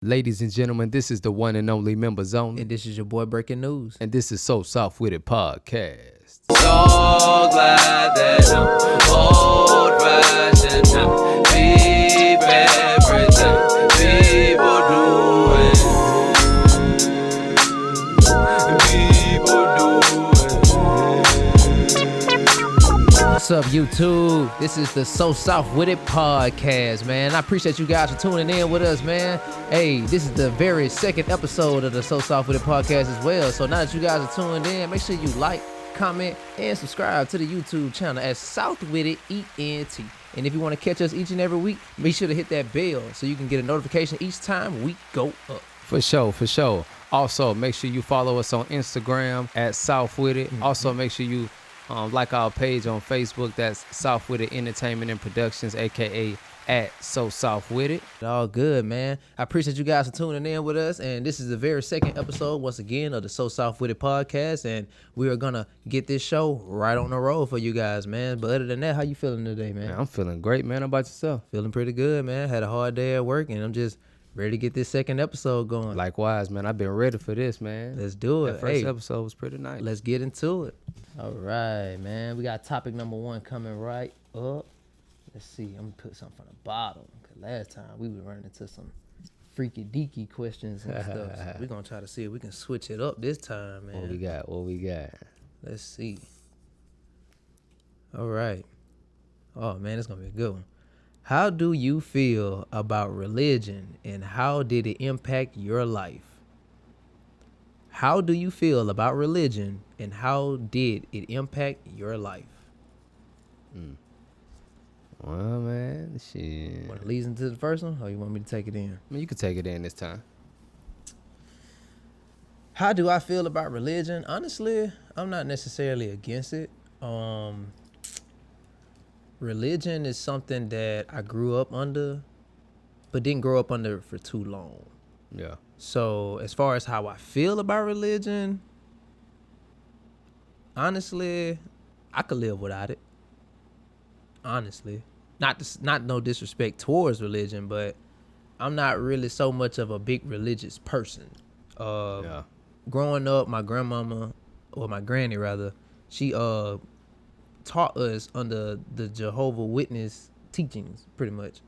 Ladies and gentlemen, this is the one and only Members Only. And this is your boy Breaking News. And this is So Soft With It Podcast. So glad that I'm old-fashioned now. Keep everything people doing. What's up, YouTube? This is the So Soft With It Podcast, man. I appreciate you guys for tuning in with us, man. Hey, this is the very second episode of the So Soft With It Podcast as well. So now that you guys are tuned in, make sure you like, comment, and subscribe to the YouTube channel at South With It ENT. And if you want to catch us each and every week, make sure to hit that bell so you can get a notification each time we go up. For sure. Also, make sure you follow us on Instagram at South With It. Also, make sure you like our page on Facebook. That's South With It Entertainment and Productions, aka at So South With It. All good, man. I appreciate you guys for tuning in with us, and this is the very second episode once again of the So South With It podcast, and we are gonna get this show right on the road for you guys, man. But other than that, how you feeling today, man? I'm feeling great, man. How about yourself? Feeling pretty good, man. Had a hard day at work, and I'm just ready to get this second episode going. Likewise, man. I've been ready for this, man. Let's do it. That first episode was pretty nice. Let's get into it. All right, man. We got topic number 1 coming right up. Let's see. I'm going to put something from the bottom. Because last time we were running into some freaky deaky questions and stuff. So we're going to try to see if we can switch it up this time, man. What we got? Let's see. All right. Oh, man, it's going to be a good one. How do you feel about religion, and how did it impact your life? How do you feel about religion, and how did it impact your life? Well, man, shit. Want to lead into the first one, or you want me to take it in? I mean, you can take it in this time. How do I feel about religion? Honestly, I'm not necessarily against it. Religion is something that I grew up under, but didn't grow up under for too long. Yeah. So as far as how I feel about religion, honestly, I could live without it. Honestly, not no disrespect towards religion, but I'm not really so much of a big religious person. Growing up, my grandmama, or my granny rather, she taught us under the Jehovah's Witness teachings, pretty much,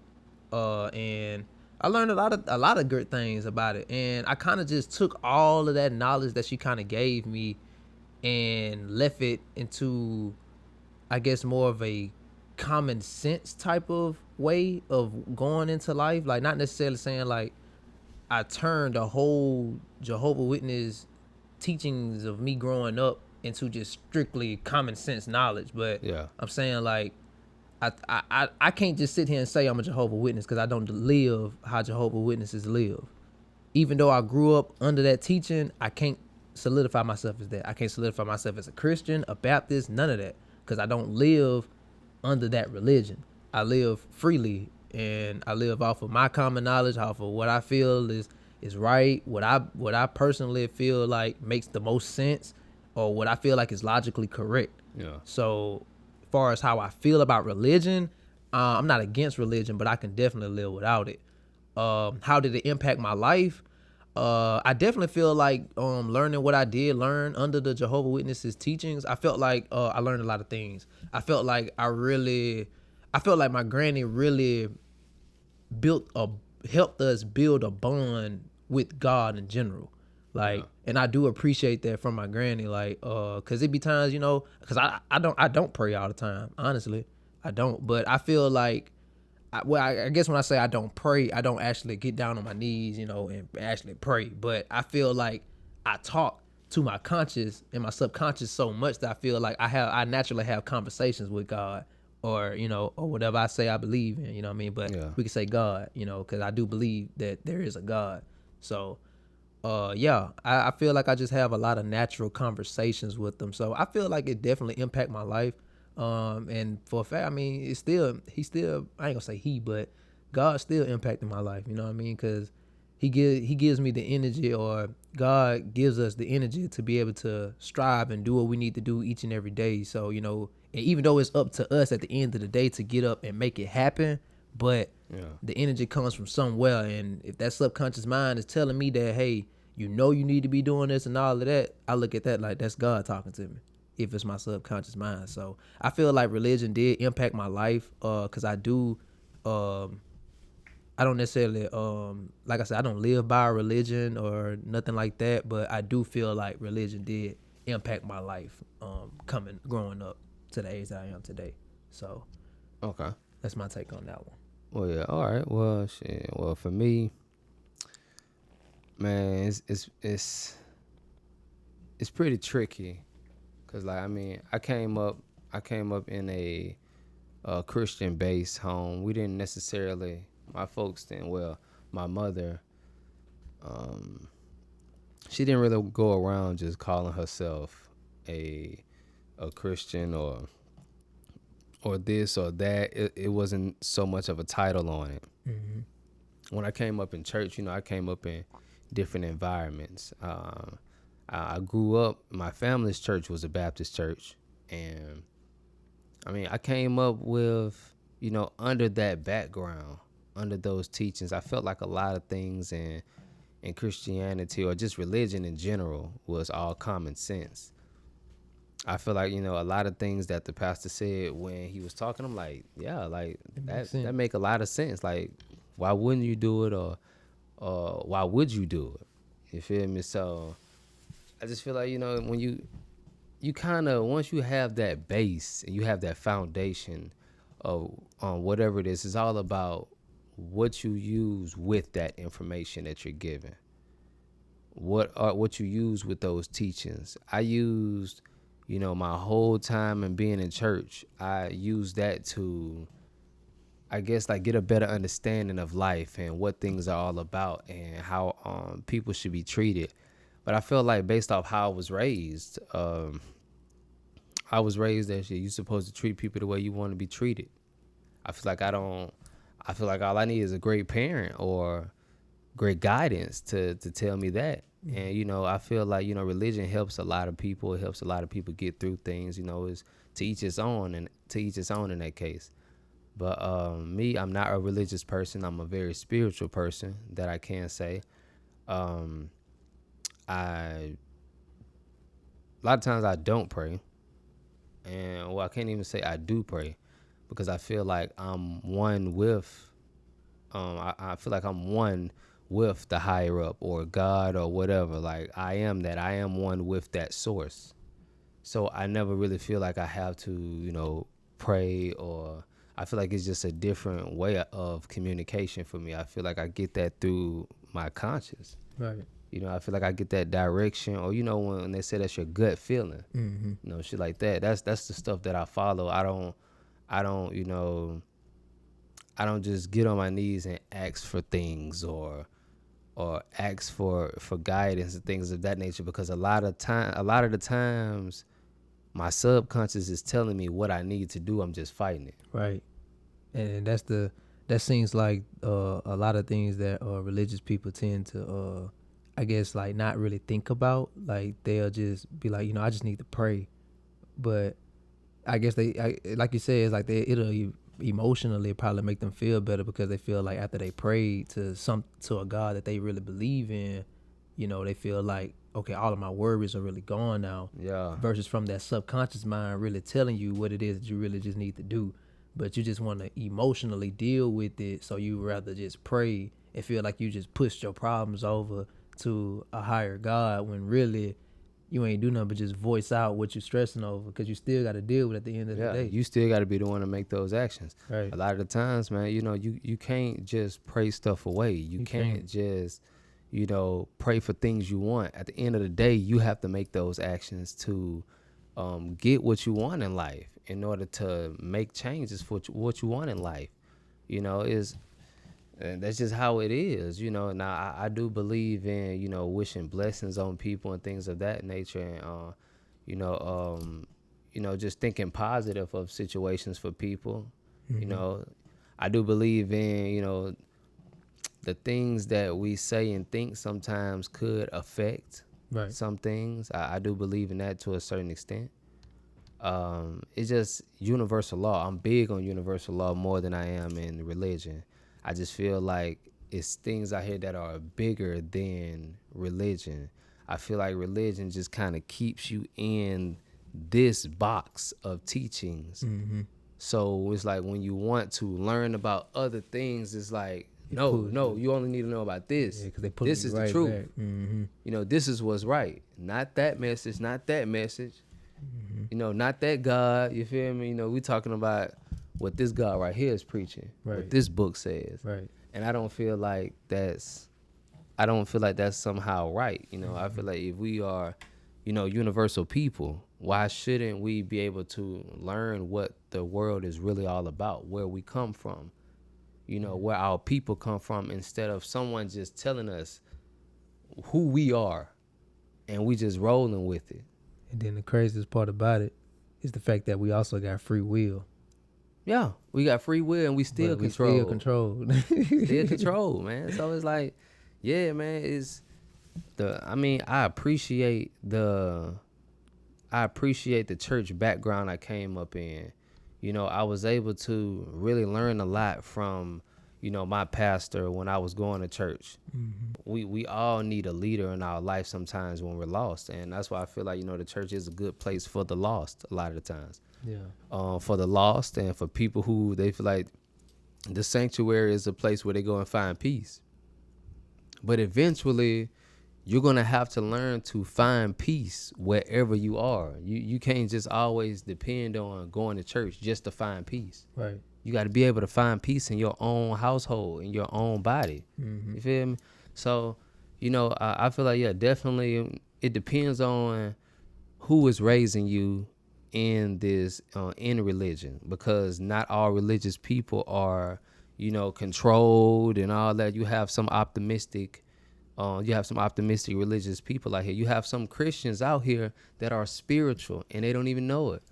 and I learned a lot of good things about it, and I kind of just took all of that knowledge that she kind of gave me and left it into, I guess, more of a common sense type of way of going into life. Like, not necessarily saying like I turned the whole Jehovah's Witness teachings of me growing up into just strictly common sense knowledge, but yeah, I'm saying like I can't just sit here and say I'm a Jehovah's Witness because I don't live how Jehovah's Witnesses live. Even though I grew up under that teaching, I can't solidify myself as that. I can't solidify myself as a Christian, a Baptist, none of that, because I don't live under that religion. I live freely, and I live off of my common knowledge, off of what I feel is right, what I personally feel like makes the most sense, or what I feel like is logically correct. Yeah. So as far as how I feel about religion, I'm not against religion, but I can definitely live without it. How did it impact my life? I definitely feel like learning what I did learn under the Jehovah's Witnesses teachings, I felt like I learned a lot of things. I felt like my granny really helped us build a bond with God in general. Like, yeah. And I do appreciate that from my granny, like, cause it be times, cause I don't pray all the time. Honestly, I don't. But I feel like, I guess when I say I don't pray, I don't actually get down on my knees, and actually pray. But I feel like I talk to my conscious and my subconscious so much that I feel like I naturally have conversations with God, or whatever I say I believe in. You know what I mean? But yeah, we can say God, because I do believe that there is a God. So. I feel like I just have a lot of natural conversations with them. So I feel like it definitely impacted my life. And for a fact, I mean, he still, I ain't gonna say he, but God still impacted my life. You know what I mean? Cause he gives me the energy, or God gives us the energy to be able to strive and do what we need to do each and every day. So, and even though it's up to us at the end of the day to get up and make it happen, but The energy comes from somewhere, and if that subconscious mind is telling me that, hey, you need to be doing this and all of that, I look at that like that's God talking to me. If it's my subconscious mind, so I feel like religion did impact my life, cause I do, I don't necessarily, like I said, I don't live by a religion or nothing like that, but I do feel like religion did impact my life, growing up to the age that I am today. So, Okay. that's my take on that one. Well, yeah. All right. Well, shit. Well, for me, man, it's pretty tricky, cause like I mean, I came up in a Christian based home. We didn't necessarily. My folks didn't. Well, my mother, she didn't really go around just calling herself a Christian or this or that. It wasn't so much of a title on it. Mm-hmm. When I came up in church, I came up in different environments. I grew up, my family's church was a Baptist church. And I mean, I came up with, under that background, under those teachings. I felt like a lot of things in Christianity or just religion in general was all common sense. I feel like, a lot of things that the pastor said when he was talking, I'm like, yeah, like that make a lot of sense. Like, why wouldn't you do it, or why would you do it? You feel me? So I just feel like, when you kind of, once you have that base and you have that foundation of whatever it is, it's all about what you use with that information that you're given. What you use with those teachings. I used, my whole time and being in church, I used that to, I guess, like get a better understanding of life and what things are all about and how people should be treated. But I feel like based off how I was raised that you're supposed to treat people the way you want to be treated. I feel like all I need is a great parent or great guidance to tell me that. And, I feel like, religion helps a lot of people. It helps a lot of people get through things, is to each his own in that case. But me, I'm not a religious person. I'm a very spiritual person, that I can say. A lot of times I don't pray. And I can't even say I do pray, because I feel like I'm one with, I feel like I'm one with the higher up or God or whatever. Like I am one with that source. So I never really feel like I have to, pray, or I feel like it's just a different way of communication for me. I feel like I get that through my conscience. Right. I feel like I get that direction, or when they say that's your gut feeling, shit like that. That's the stuff that I follow. I don't just get on my knees and ask for things or ask for guidance and things of that nature, because a lot of the times my subconscious is telling me what I need to do. I'm just fighting it. Right. And that seems like a lot of things that religious people tend to I guess like not really think about. Like they'll just be like, I just need to pray. But I guess like you said, it's like it'll emotionally probably make them feel better, because they feel like after they pray to a God that they really believe in, they feel like, okay, all of my worries are really gone now. Yeah. Versus from that subconscious mind really telling you what it is that you really just need to do. But you just want to emotionally deal with it, so you rather just pray and feel like you just pushed your problems over to a higher God, when really you ain't do nothing but just voice out what you're stressing over, because you still got to deal with it at the end of the day. You still got to be the one to make those actions. Right. A lot of the times, man, you can't just pray stuff away. You can't just, pray for things you want. At the end of the day, you have to make those actions to get what you want in life, in order to make changes for what you want in life. And that's just how it is, Now I do believe in, wishing blessings on people and things of that nature, and just thinking positive of situations for people. Mm-hmm. I do believe in, the things that we say and think sometimes could affect some things. I do believe in that to a certain extent. It's just universal law. I'm big on universal law more than I am in religion. I just feel like it's things out here that are bigger than religion. I feel like religion just kind of keeps you in this box of teachings. So it's like when you want to learn about other things, it's like, no, you only need to know about this. Yeah, 'cause they put This you is right the truth. back. You know, this is what's right. Not that message, not that message. You know, not that God. You feel me? You know, we talking about what this God right here is preaching, Right. what this book says. Right. And I don't feel like that's somehow right. You know, I feel like if we are, you know, universal people, why shouldn't we be able to learn what the world is really all about, where we come from, you know, where our people come from, instead of someone just telling us who we are and we just rolling with it. And then the craziest part about it is the fact that we also got free will. Yeah, we got free will and we still But we control. still controlled. Still control, man. So it's like, yeah, man, I appreciate the church background I came up in. You know, I was able to really learn a lot from, you know, my pastor when I was going to church. We all need a leader in our life sometimes when we're lost. And that's why I feel like, you know, the church is a good place for the lost a lot of the times. Yeah. For the lost and for people who they feel like the sanctuary is a place where they go and find peace. But eventually, you're going to have to learn to find peace wherever you are. You can't just always depend on going to church just to find peace. Right. You got to be able to find peace in your own household, in your own body. You feel me? So, you know, I feel like, yeah, definitely it depends on who is raising you in this, in religion, because not all religious people are, you know, controlled and all that. You have some optimistic religious people out here. You have some Christians out here that are spiritual and they don't even know it.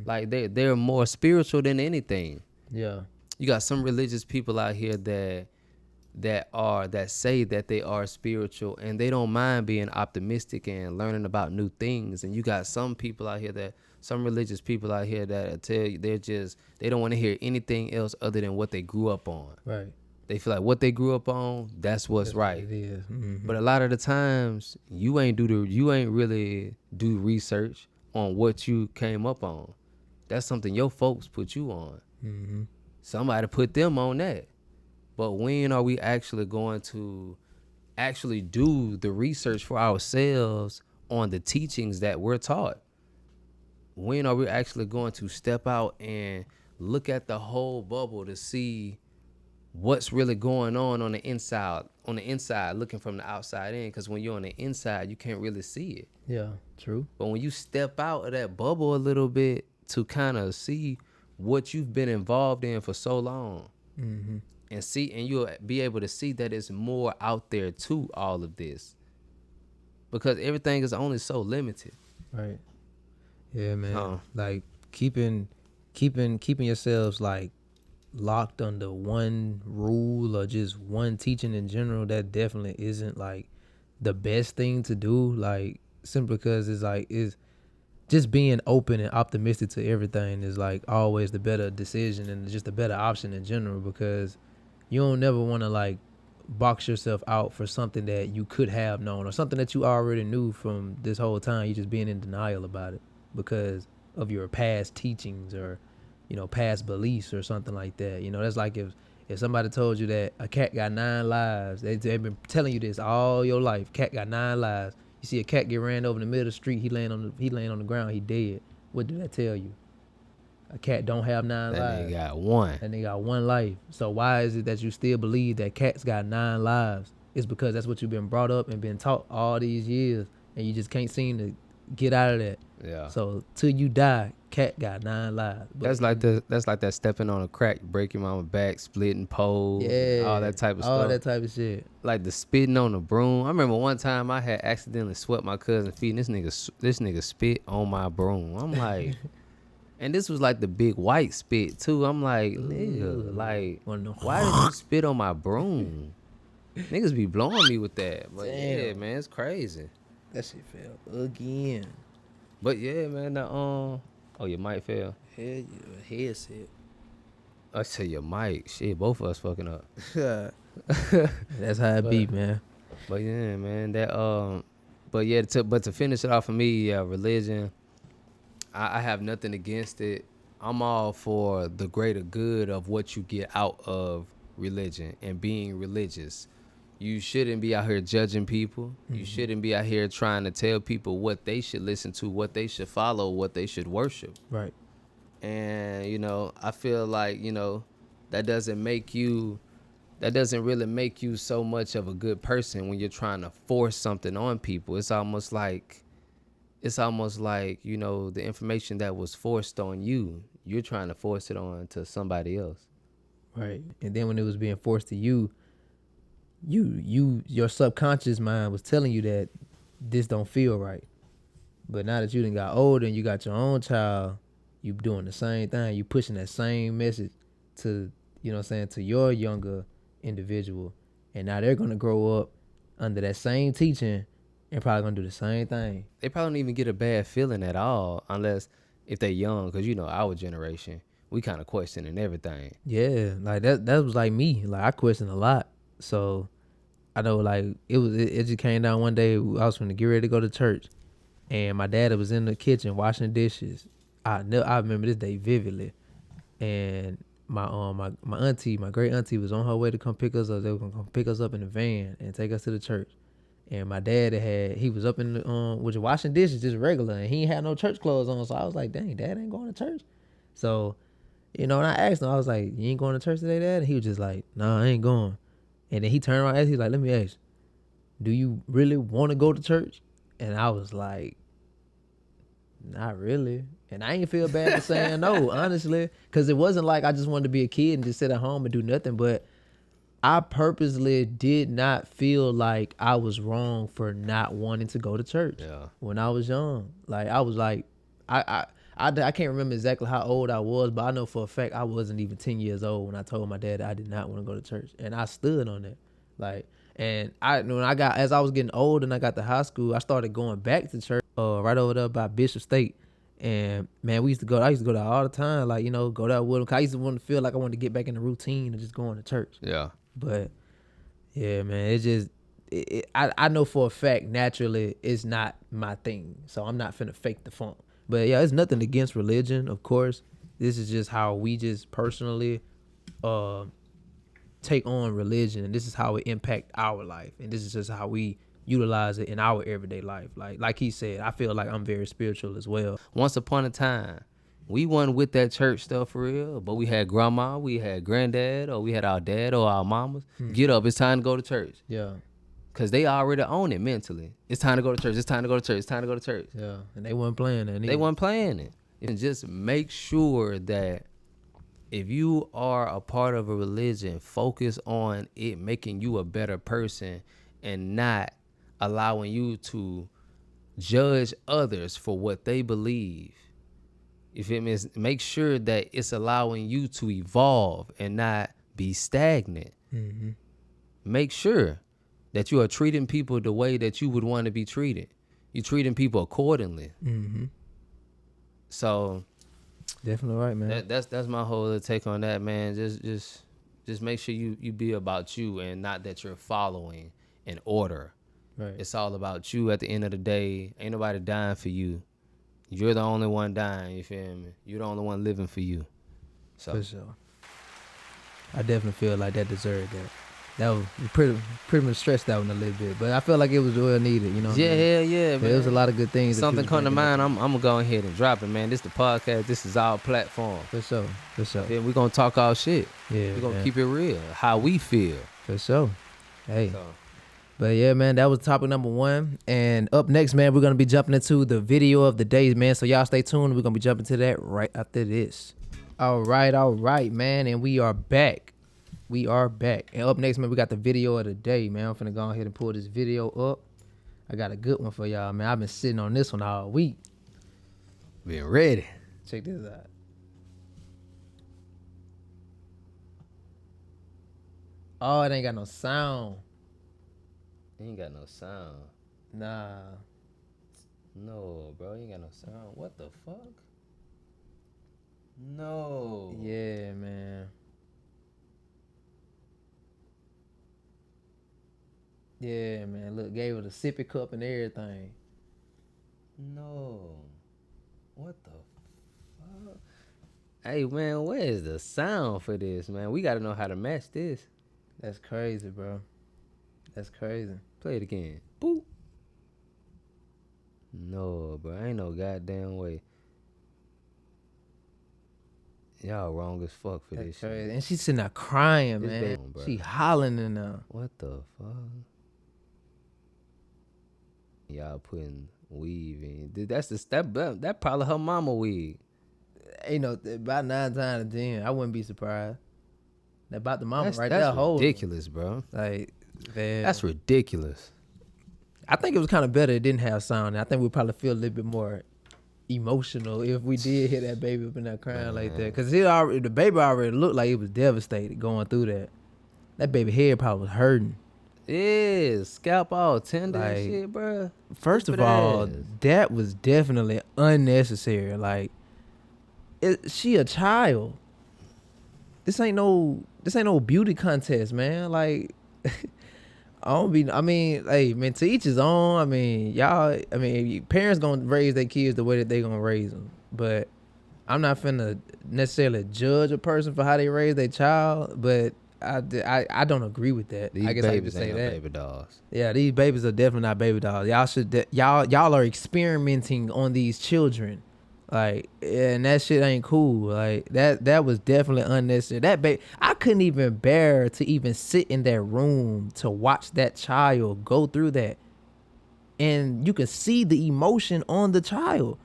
Like they're more spiritual than anything. Yeah. You got some religious people out here that say that they are spiritual and they don't mind being optimistic and learning about new things. And you got some religious people out here that tell you they don't want to hear anything else other than what they grew up on. Right. They feel like what they grew up on, that's what's right. It is. But a lot of the times you ain't really do research on what you came up on. That's something your folks put you on. Somebody put them on that. But when are we actually going to actually do the research for ourselves on the teachings that we're taught? When are we actually going to step out and look at the whole bubble to see what's really going on the inside, looking from the outside in? Because when you're on the inside, you can't really see it. Yeah, true. But when you step out of that bubble a little bit to kind of see what you've been involved in for so long, and you'll be able to see that it's more out there to all of this, because everything is only so limited. Right. Yeah, man. Like keeping yourselves like locked under one rule or just one teaching in general, that definitely isn't like the best thing to do. Like simply because it's just being open and optimistic to everything is like always the better decision and just the better option in general, because you don't never want to like box yourself out for something that you could have known or something that you already knew from this whole time. You just being in denial about it because of your past teachings or, you know, past beliefs or something like that. You know, that's like if somebody told you that a cat got 9 lives, they've been telling you this all your life. Cat got 9 lives. You see a cat get ran over in the middle of the street, he laying on the ground, he dead. What did that tell you? A cat don't have 9 lives. That nigga got 1. And they got 1 life. So why is it that you still believe that cats got 9 lives? It's because that's what you've been brought up and been taught all these years, and you just can't seem to get out of that. Yeah. So till you die, cat got 9 lives. But That's like that stepping on a crack, breaking my back, splitting poles, all that type of stuff. All that type of shit. Like the spitting on the broom. I remember one time I had accidentally swept my cousin's feet, and this nigga spit on my broom. I'm like, and this was like the big white spit too. I'm like, nigga, like, why did you spit on my broom? Niggas be blowing me with that. But yeah, man, it's crazy. That shit fell again. But yeah, man, oh, your mic fell. Hell yeah, headset. I say your mic. Shit, both of us fucking up. That's how it be, man. But yeah, man, but yeah, to finish it off for me, religion, I have nothing against it. I'm all for the greater good of what you get out of religion and being religious. You shouldn't be out here judging people. You shouldn't be out here trying to tell people what they should listen to, what they should follow, what they should worship. Right. And, I feel like, that doesn't really make you so much of a good person when you're trying to force something on people. It's almost like, the information that was forced on you, you're trying to force it on to somebody else. Right. And then when it was being forced to you, your subconscious mind was telling you that this don't feel right. But now that you done got older and you got your own child, you doing the same thing. You pushing that same message to, to your younger individual. And now they're going to grow up under that same teaching and probably going to do the same thing. They probably don't even get a bad feeling at all unless if they're young, because, our generation, we kind of questioning everything. Yeah, like that was like me. Like I questioned a lot. So I know like it just came down one day. I was going to get ready to go to church. And my dad was in the kitchen washing dishes. I remember this day vividly. And my auntie, my great auntie, was on her way to come pick us up. They were gonna come pick us up in the van and take us to the church. And my dad he was up in the was washing dishes just regular, and he ain't had no church clothes on. So I was like, dang, Dad ain't going to church. So, and I asked him, I was like, you ain't going to church today, Dad? And he was just like, nah, I ain't going. And then he turned around and asked, he's like, let me ask, do you really want to go to church? And I was like, not really. And I ain't feel bad for saying no, honestly, because it wasn't like I just wanted to be a kid and just sit at home and do nothing. But I purposely did not feel like I was wrong for not wanting to go to church when I was young. Like I was like, I can't remember exactly how old I was, but I know for a fact I wasn't even 10 years old when I told my dad I did not want to go to church, and I stood on that. Like, and as I was getting old and I got to high school, I started going back to church right over there by Bishop State. And man, I used to go there all the time, like, go there with them. 'Cause I used to want to feel like I wanted to get back in the routine of just going to church. Yeah. But yeah, man, it's just, I know for a fact, naturally, it's not my thing. So I'm not finna fake the funk. But yeah, it's nothing against religion, of course. This is just how we just personally take on religion. And this is how it impact our life. And this is just how we utilize it in our everyday life. Like he said, I feel like I'm very spiritual as well. Once upon a time, we wasn't with that church stuff for real, but we had grandma, we had granddad, or we had our dad or our mamas. Get up, it's time to go to church. Yeah. Because they already own it mentally. It's time to go to church, it's time to go to church, it's time to go to church. Yeah, and they weren't playing that either. They weren't playing it. And just make sure that if you are a part of a religion, focus on it making you a better person and not allowing you to judge others for what they believe. You feel me? Make sure that it's allowing you to evolve and not be stagnant. Mm-hmm. Make sure that you are treating people the way that you would want to be treated. You're treating people accordingly. Mm-hmm. So definitely right, man. That's my whole take on that, man. Just make sure you be about you and not that you're following an order. Right. It's all about you at the end of the day. Ain't nobody dying for you. You're the only one dying, you feel me? You're the only one living for you. So for sure. I definitely feel like that deserved that. That was pretty much stressed that one a little bit, but I feel like it was well needed, Yeah, man. man. There was a lot of good things. Something come to mind, I'm gonna go ahead and drop it, man. This the podcast. This is our platform. For sure. Then we're gonna talk our shit. Yeah, we're gonna keep it real. How we feel. For sure. Hey. So. But yeah, man, that was topic number 1. And up next, man, we're going to be jumping into the video of the day, man. So y'all stay tuned. We're going to be jumping to that right after this. All right, man. And we are back. And up next, man, we got the video of the day, man. I'm finna go ahead and pull this video up. I got a good one for y'all, man. I've been sitting on this one all week. Been ready. Check this out. Oh, it ain't got no sound. Ain't got no sound. Nah. No, bro. Ain't got no sound. What the fuck? No. Yeah, man. Yeah, man. Look, gave her the sippy cup and everything. No. What the fuck? Hey, man, where is the sound for this, man? We got to know how to match this. That's crazy, bro. That's crazy. Play it again. Boop. No, bro. Ain't no goddamn way. Y'all wrong as fuck for That's this crazy. shit. And she's sitting there crying, This man. baby, bro. She hollering in there. What the fuck? Y'all putting weave in. Dude, that's that probably her mama weave. Ain't no about 9 times out of 10. I wouldn't be surprised. That about the mama That's right there holding. ridiculous, bro. Like, man. That's ridiculous. I think it was kind of better it didn't have sound. I think we'd probably feel a little bit more emotional if we did hear that baby up in there crying like that. Because the baby already looked like it was devastated going through that. That baby head probably was hurting. Yeah, scalp all tender Like, and shit, bro. First of Stupid all, ass. that was definitely unnecessary. Like, she a child. This ain't no beauty contest, man. Like, I mean, hey, man, to each his own. I mean, parents gonna raise their kids the way that they gonna raise them. But I'm not finna necessarily judge a person for how they raise their child. But I don't agree with that. These I guess I could babies say ain't no that. baby dolls. Yeah, these babies are definitely not baby dolls. Y'all are experimenting on these children. Like, and that shit ain't cool. Like, that was definitely unnecessary. That baby, I couldn't even bear to even sit in that room to watch that child go through that. And you can see the emotion on the child.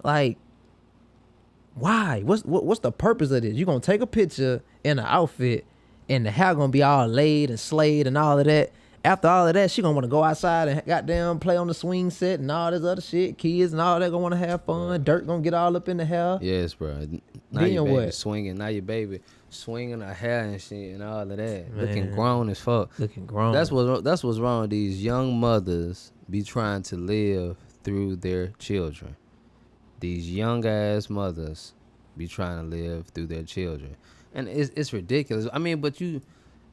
Like, why? What's the purpose of this? You gonna take a picture in an outfit and the hair gonna be all laid and slayed and all of that. After all of that, she gonna want to go outside and goddamn play on the swing set and all this other shit. Kids and all that gonna want to have fun. Dirt gonna get all up in the hair. Yes, bro. Now Then your baby what? swinging. Now your baby swinging her hair and shit and all of that. Man. Looking grown as fuck. Looking grown. That's what's wrong with these young mothers be trying to live through their children. These young ass mothers be trying to live through their children. And it's ridiculous. I mean, but you...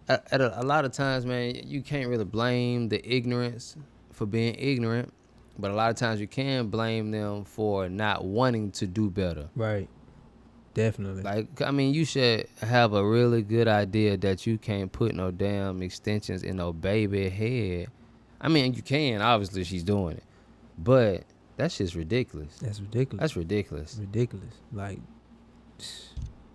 At a lot of times, man, you can't really blame the ignorance for being ignorant, but a lot of times you can blame them for not wanting to do better. Right. Definitely. Like, I mean, you should have a really good idea that you can't put no damn extensions in no baby head. I mean, you can. Obviously, she's doing it. But that shit's ridiculous. That's ridiculous. That's ridiculous. ridiculous. Like,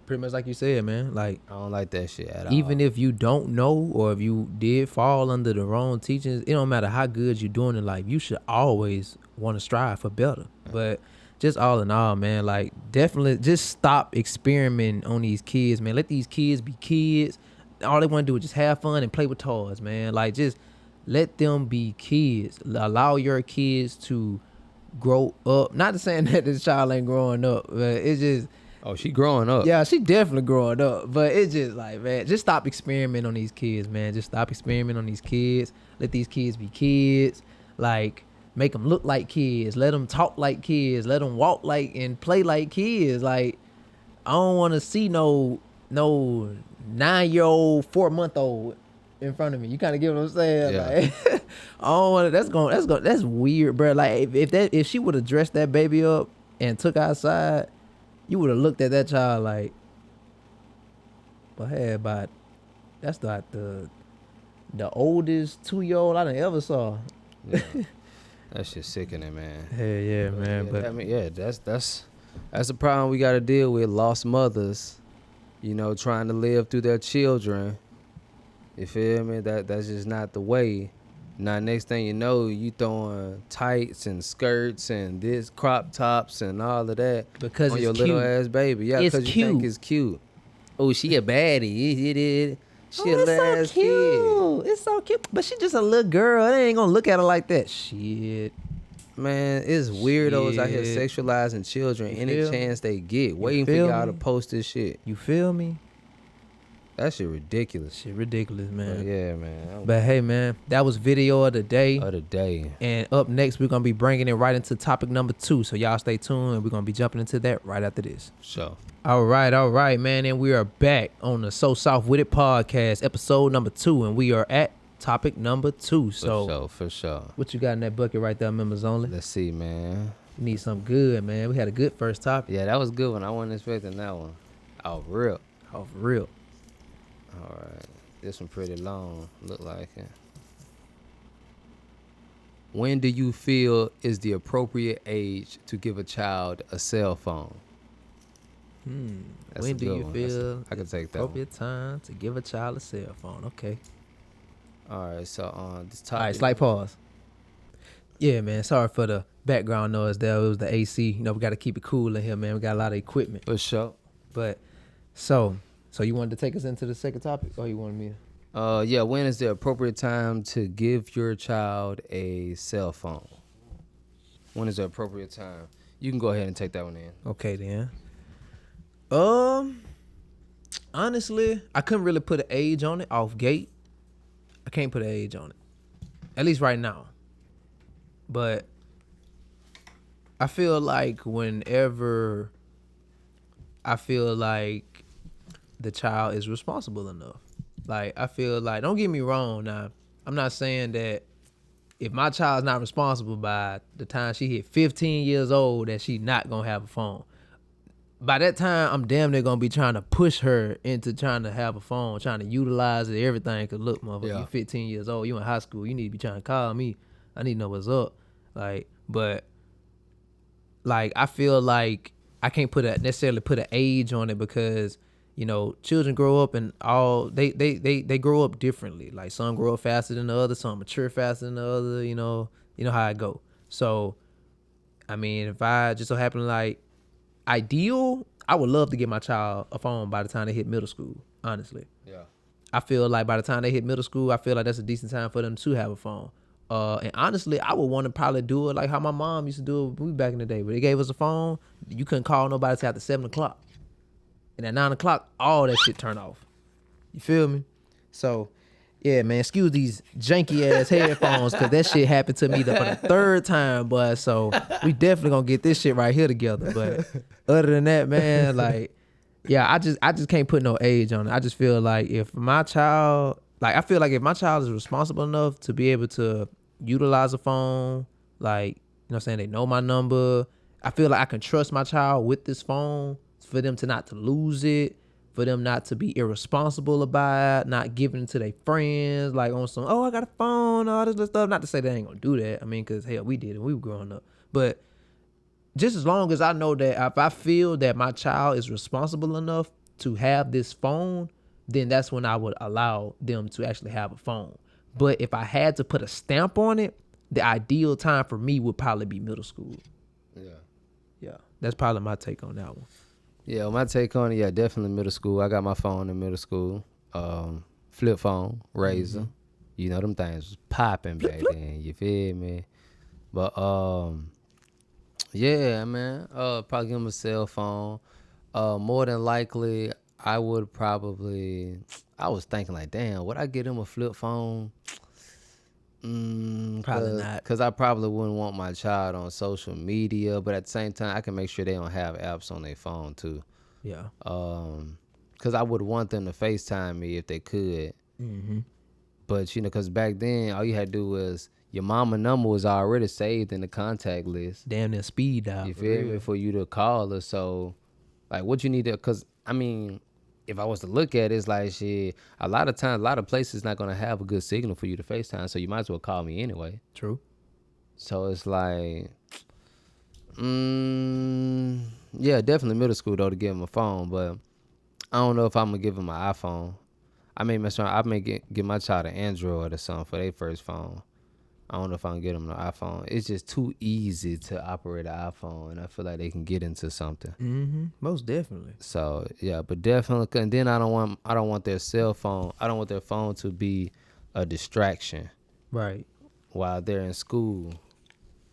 pretty much like you said, man. Like, I don't like that shit at all. even if you don't know or if you did fall under the wrong teachings, it don't matter how good you're doing in life. You should always want to strive for better. But just all in all, man, like, definitely just stop experimenting on these kids, man. Let these kids be kids. All they want to do is just have fun and play with toys, man. Like, just let them be kids. Allow your kids to grow up. Not to saying that this child ain't growing up, but it's just... Oh, she growing up. Yeah, she definitely growing up. But it's just like, man, just stop experimenting on these kids, man. Just stop experimenting on these kids. Let these kids be kids. Like, make them look like kids. Let them talk like kids. Let them walk like and play like kids. Like, I don't want to see no 9-year-old, 4-month-old in front of me. You kind of get what I'm saying? Yeah. Like, I don't want to. That's weird, bro. Like, if she would have dressed that baby up and took outside, you would have looked at that child like, but hey, that's like the oldest 2-year-old I done ever saw. Yeah. That shit's sickening, man. Hell yeah, man. Yeah, But I mean, yeah, that's the problem we got to deal with. Lost mothers, trying to live through their children. You feel me? That's just not the way. Now, next thing you know, you throwing tights and skirts and this crop tops and all of that because on it's your cute. little ass baby. Yeah, It's because you think cute. it's cute. Oh, she a baddie. It is. She a it's little so ass cute. kid. It's so cute. But she just a little girl. They ain't gonna look at her like that. Shit. Man, it's weirdos out here Shit. sexualizing children You any feel me? chance they get, waiting for feel y'all to me? post this shit. You feel me? That shit ridiculous. Shit ridiculous, But man. yeah, man. But hey, man, that was video of the day. Of the day. And up next, we're gonna be bringing it right into topic number 2. So y'all stay tuned, and we're gonna be jumping into that right after this. So. All right, man. And we are back on the So Soft With It podcast, episode number 2. And we are at topic number 2. So For sure. what you got in that bucket right there, members only? Let's see, man. We need something good, man. We had a good first topic. Yeah, that was a good one. I wasn't expecting that one. Oh, real. Oh, for real. All right. This one pretty long. Look like it. When do you feel is the appropriate age to give a child a cell phone? That's a When do good you one. feel I can take that one. appropriate time to give a child a cell phone? Okay. All right. So this topic. All right, slight pause. Yeah, man. Sorry for the background noise there. It was the AC. You know, we got to keep it cool in here, man. We got a lot of equipment. For sure. But so you wanted to take us into the second topic, or you wanted me to? Yeah. When is the appropriate time to give your child a cell phone? When is the appropriate time? You can go ahead and take that one in. Okay, then. Honestly, I couldn't really put an age on it off gate. I can't put an age on it, at least right now. But I feel like whenever I feel like the child is responsible enough. Like, I feel like, don't get me wrong now, I'm not saying that if my child's not responsible by the time she hit 15 years old that she not gonna have a phone. By that time, I'm damn near gonna be trying to push her into trying to have a phone, trying to utilize it, everything. Cause look, motherfucker, Yeah. you're 15 years old, you in high school, you need to be trying to call me. I need to know what's up. Like, but like, I feel like I can't necessarily put an age on it because, you know, children grow up and they grow up differently. Like, some grow up faster than the other, some mature faster than the other, you know how it go. So, I mean, if I just so happen like ideal, I would love to get my child a phone by the time they hit middle school, honestly. Yeah. I feel like by the time they hit middle school, I feel like that's a decent time for them to have a phone. And honestly, I would want to probably do it like how my mom used to do it back in the day. Where they gave us a phone, you couldn't call nobody till after 7 o'clock. And at 9 o'clock, all that shit turned off. You feel me? So, yeah, man, excuse these janky ass headphones, because that shit happened to me for the third time, boy. So we definitely gonna get this shit right here together. But other than that, man, like, yeah, I just can't put no age on it. I just feel like if my child is responsible enough to be able to utilize a phone, like, you know what I'm saying, they know my number, I feel like I can trust my child with this phone for them to not to lose it, for them not to be irresponsible about it, not giving it to their friends, like on some, oh, I got a phone, all this stuff. Not to say they ain't gonna do that. I mean, because, hell, we did it. We were growing up. But just as long as I know that if I feel that my child is responsible enough to have this phone, then that's when I would allow them to actually have a phone. But if I had to put a stamp on it, the ideal time for me would probably be middle school. Yeah. Yeah, that's probably my take on that one. Yeah, my take on it, yeah, definitely middle school. I got my phone in middle school. Flip phone, Razor. Mm-hmm. You know, them things was popping back then. You feel me? But yeah, man. Probably give him a cell phone. More than likely, I would probably. I was thinking like, damn, would I get him a flip phone? Probably not. Because I probably wouldn't want my child on social media, but at the same time, I can make sure they don't have apps on their phone too. Yeah. Because I would want them to FaceTime me if they could. Mm-hmm. But, you know, because back then, all you had to do was, your mama number was already saved in the contact list. Damn near speed dial. You feel me? For you to call her. So, like, what you need to, because, I mean, if I was to look at it, it's like, shit, a lot of times, a lot of places not going to have a good signal for you to FaceTime, so you might as well call me anyway. True. So it's like, yeah, definitely middle school, though, to give him a phone, but I don't know if I'm going to give him an iPhone. I may mess around, I may get my child an Android or something for their first phone. I don't know if I can get them an iPhone. It's just too easy to operate an iPhone, and I feel like they can get into something. Mm-hmm. Most definitely. So yeah, but definitely. And then I don't want their cell phone. I don't want their phone to be a distraction, Right. while they're in school,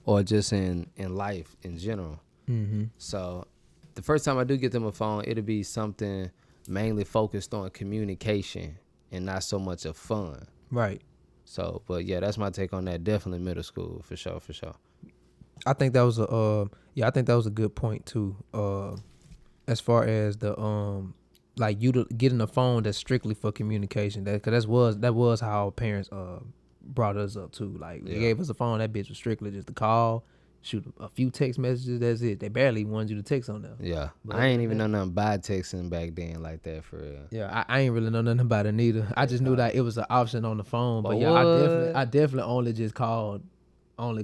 or just in life in general. Mm-hmm. So the first time I do get them a phone, it'll be something mainly focused on communication and not so much of fun. Right. So, but yeah, that's my take on that. Definitely middle school, for sure. I think that was a good point too. As far as the like you to getting a phone that's strictly for communication. That was how our parents brought us up too. Like they gave us a phone, that bitch was strictly just to call, shoot a few text messages. That's it. They barely wanted you to text on there. Yeah, But I ain't even know nothing about texting back then like that for real. Yeah, I ain't really know nothing about it neither. I just knew that it was an option on the phone. But But yeah, what? I definitely only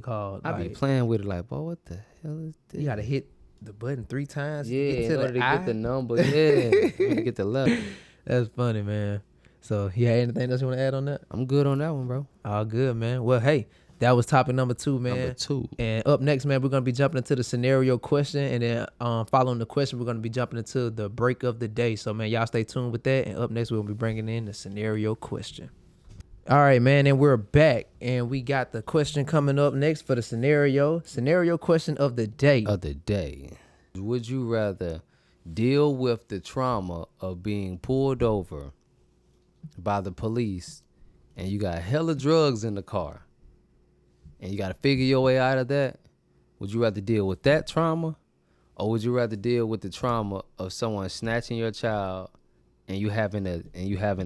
called. I be like, playing with it like, boy, what the hell is this? you gotta hit the button 3 times. Yeah, to get in to order to the get the I. number, yeah, to get the level. That's funny, man. So yeah, anything else you want to add on that? I'm good on that one, bro. All good, man. Well, hey, that was topic number 2, man. Number 2. And up next, man, we're gonna be jumping into the scenario question, and then following the question, we're gonna be jumping into the break of the day. So, man, y'all stay tuned with that. And up next, we'll be bringing in the scenario question. All right, man, and we're back, and we got the question coming up next for the scenario question of the day. Would you rather deal with the trauma of being pulled over by the police and you got hella drugs in the car and you got to figure your way out of that? Would you rather deal with that trauma, or would you rather deal with the trauma of someone snatching your child and you having to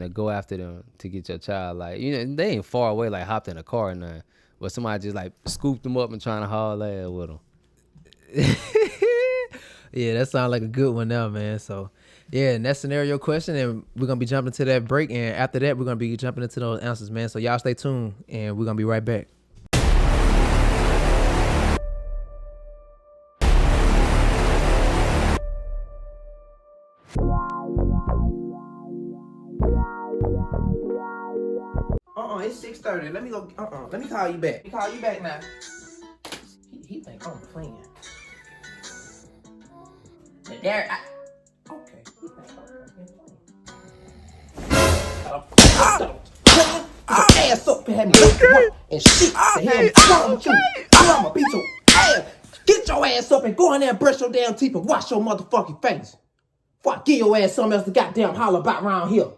go after them to get your child? Like, you know, they ain't far away, like hopped in a car or nothing, but somebody just like scooped them up and trying to haul ass with them. Yeah, that sounds like a good one now, man. So, yeah, and that's scenario question, and we're going to be jumping to that break, and after that, we're going to be jumping into those answers, man. So, y'all stay tuned, and we're going to be right back. It's 6:30. Let me go. Let me call you back. Let me call you back now. He think I'm playing. But there, okay. He think I'm playing. Put your ass up and have me and shit. The hell wrong with you? I'm gonna beat your ass. Get your ass up and go in there and brush your damn teeth and wash your motherfucking face. Before I give your ass something else to goddamn holler about around here.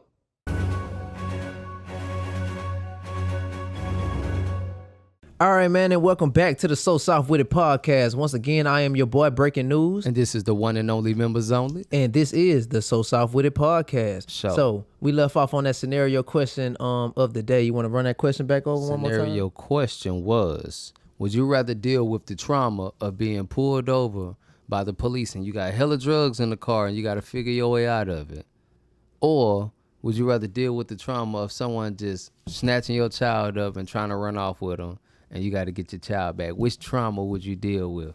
All right, man, and welcome back to the So Soft With It podcast. Once again, I am your boy, Breaking News. And this is the one and only members only. And this is the So Soft With It podcast. Sure. So we left off on that scenario question of the day. You want to run that question back over one more time? Scenario question was, would you rather deal with the trauma of being pulled over by the police and you got hella drugs in the car and you got to figure your way out of it? Or would you rather deal with the trauma of someone just snatching your child up and trying to run off with them and you got to get your child back? Which trauma would you deal with?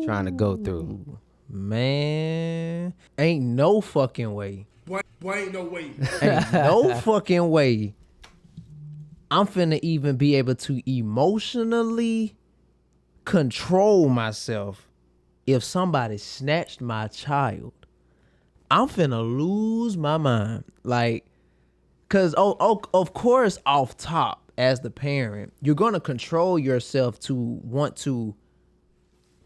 Trying to go through? Man, ain't no fucking way. Boy, ain't no way. Ain't no fucking way I'm finna even be able to emotionally control myself if somebody snatched my child. I'm finna lose my mind. Like, cause of course, off top, as the parent, you're gonna control yourself to want to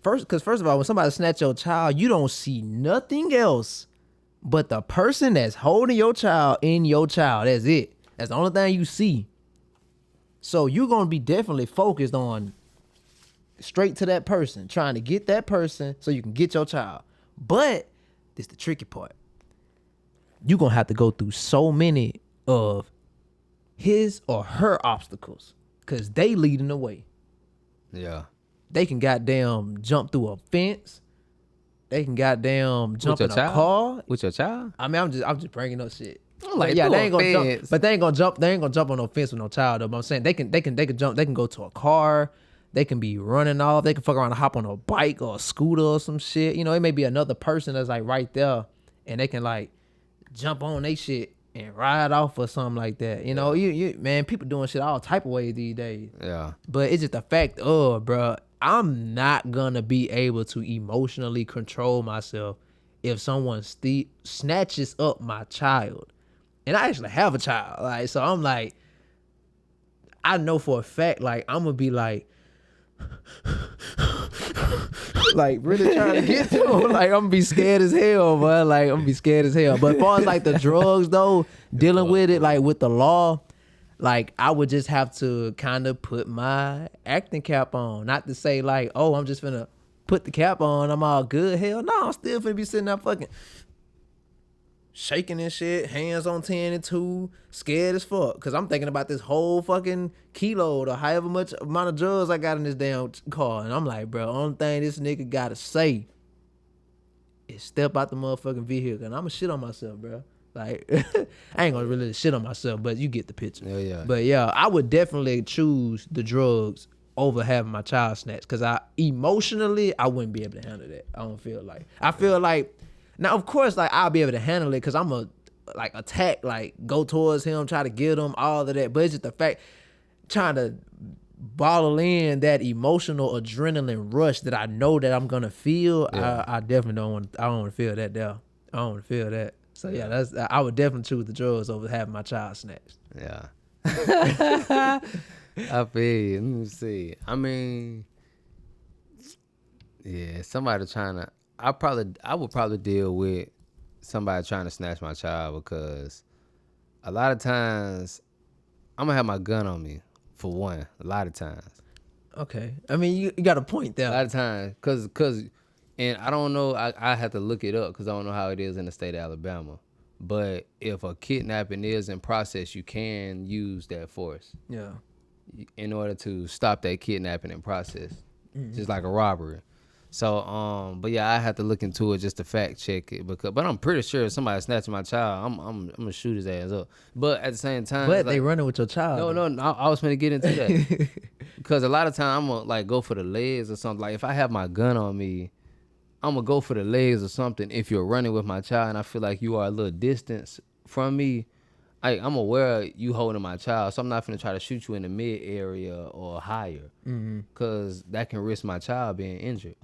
first of all, when somebody snatch your child, you don't see nothing else but the person that's holding your child in your child. That's it. That's the only thing you see. So you're gonna be definitely focused on straight to that person, trying to get that person so you can get your child. But this the tricky part. You're gonna have to go through so many of his or her obstacles because they leading the way. Yeah. They can goddamn jump through a fence. They can goddamn jump in a child? car. With your child? I mean, I'm just bringing up shit. Like, yeah, through they ain't a gonna jump, fence. but they ain't gonna jump on no fence with no child. Though. But I'm saying they can jump. They can go to a car. They can be running off. They can fuck around and hop on a bike or a scooter or some shit. You know, it may be another person that's like right there, and they can like jump on they shit and ride off or something like that. You know, you man, people doing shit all type of ways these days. Yeah. But it's just the fact of, bro, I'm not gonna be able to emotionally control myself if someone snatches up my child. And I actually have a child. Like, so I'm like, I know for a fact, like, I'm gonna be like, like really trying to get to him. Like, I'm gonna be scared as hell, bro. Like, I'm gonna be scared as hell. But as far as like the drugs though, dealing with it, like with the law, like I would just have to kind of put my acting cap on. Not to say like, oh, I'm just finna put the cap on, I'm all good. Hell no, I'm still finna be sitting there fucking. shaking and shit, hands on 10 and 2, scared as fuck. Cause I'm thinking about this whole fucking kilo or however much amount of drugs I got in this damn car. And I'm like, bro, only thing this nigga gotta say is step out the motherfucking vehicle. And I'ma shit on myself, bro. Like, I ain't gonna really shit on myself, but you get the picture. Yeah. But yeah, I would definitely choose the drugs over having my child snatched. Cause I wouldn't be able to handle that. I feel like, now of course, like I'll be able to handle it cause I'm a like attack, like go towards him, try to get him, all of that. But it's just the fact, trying to bottle in that emotional adrenaline rush that I know that I'm gonna feel. Yeah. I definitely don't want to feel that there. I don't want to feel that. So yeah, I would definitely choose the drugs over having my child snatched. Yeah. I feel you. Let me see. I mean, yeah, somebody trying to. I would probably deal with somebody trying to snatch my child because a lot of times I'm gonna have my gun on me for one. A lot of times. Okay. I mean, you got a point there. A lot of times, cause, and I don't know. I have to look it up because I don't know how it is in the state of Alabama. But if a kidnapping is in process, you can use that force. Yeah. In order to stop that kidnapping in process, just like a robbery. So, but yeah, I have to look into it just to fact check it but I'm pretty sure if somebody snatching my child, I'm gonna shoot his ass up. But at the same time, But they running with your child. No, I was gonna get into that because a lot of time I'm gonna like go for the legs or something. Like if I have my gun on me, I'm gonna go for the legs or something. If you're running with my child and I feel like you are a little distance from me, I'm aware you holding my child, so I'm not finna try to shoot you in the mid area or higher, cause that can risk my child being injured.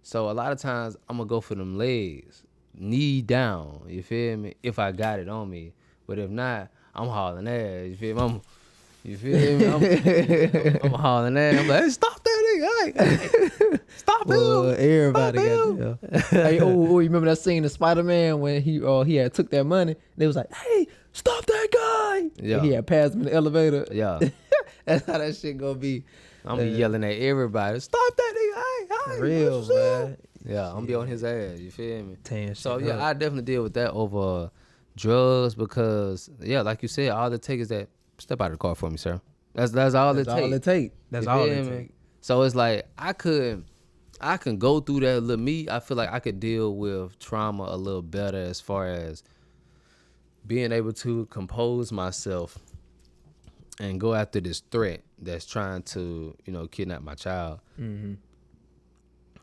So a lot of times I'm gonna go for them legs, knee down. You feel me? If I got it on me, but if not, I'm hauling ass. You feel me? I'm hauling ass. I'm like, hey, stop that nigga! Hey, stop him! Everybody Stop got that. Hey, you remember that scene in Spider-Man when he had took that money? They was like, hey, stop that guy! Yeah. And he had passed him in the elevator. Yeah. That's how that shit gonna be. I'm be yelling at everybody. Stop that nigga! Hey, Real, man. Yeah, I'm be on his ass. You feel me? Tan So shit yeah, up. I definitely deal with that over drugs because yeah, like you said, all it takes is that step out of the car for me, sir. That's all it takes. all it take. That's You all feel it me? take. So it's like I can go through that little I feel like I could deal with trauma a little better as far as being able to compose myself and go after this threat that's trying to, kidnap my child. Mm-hmm.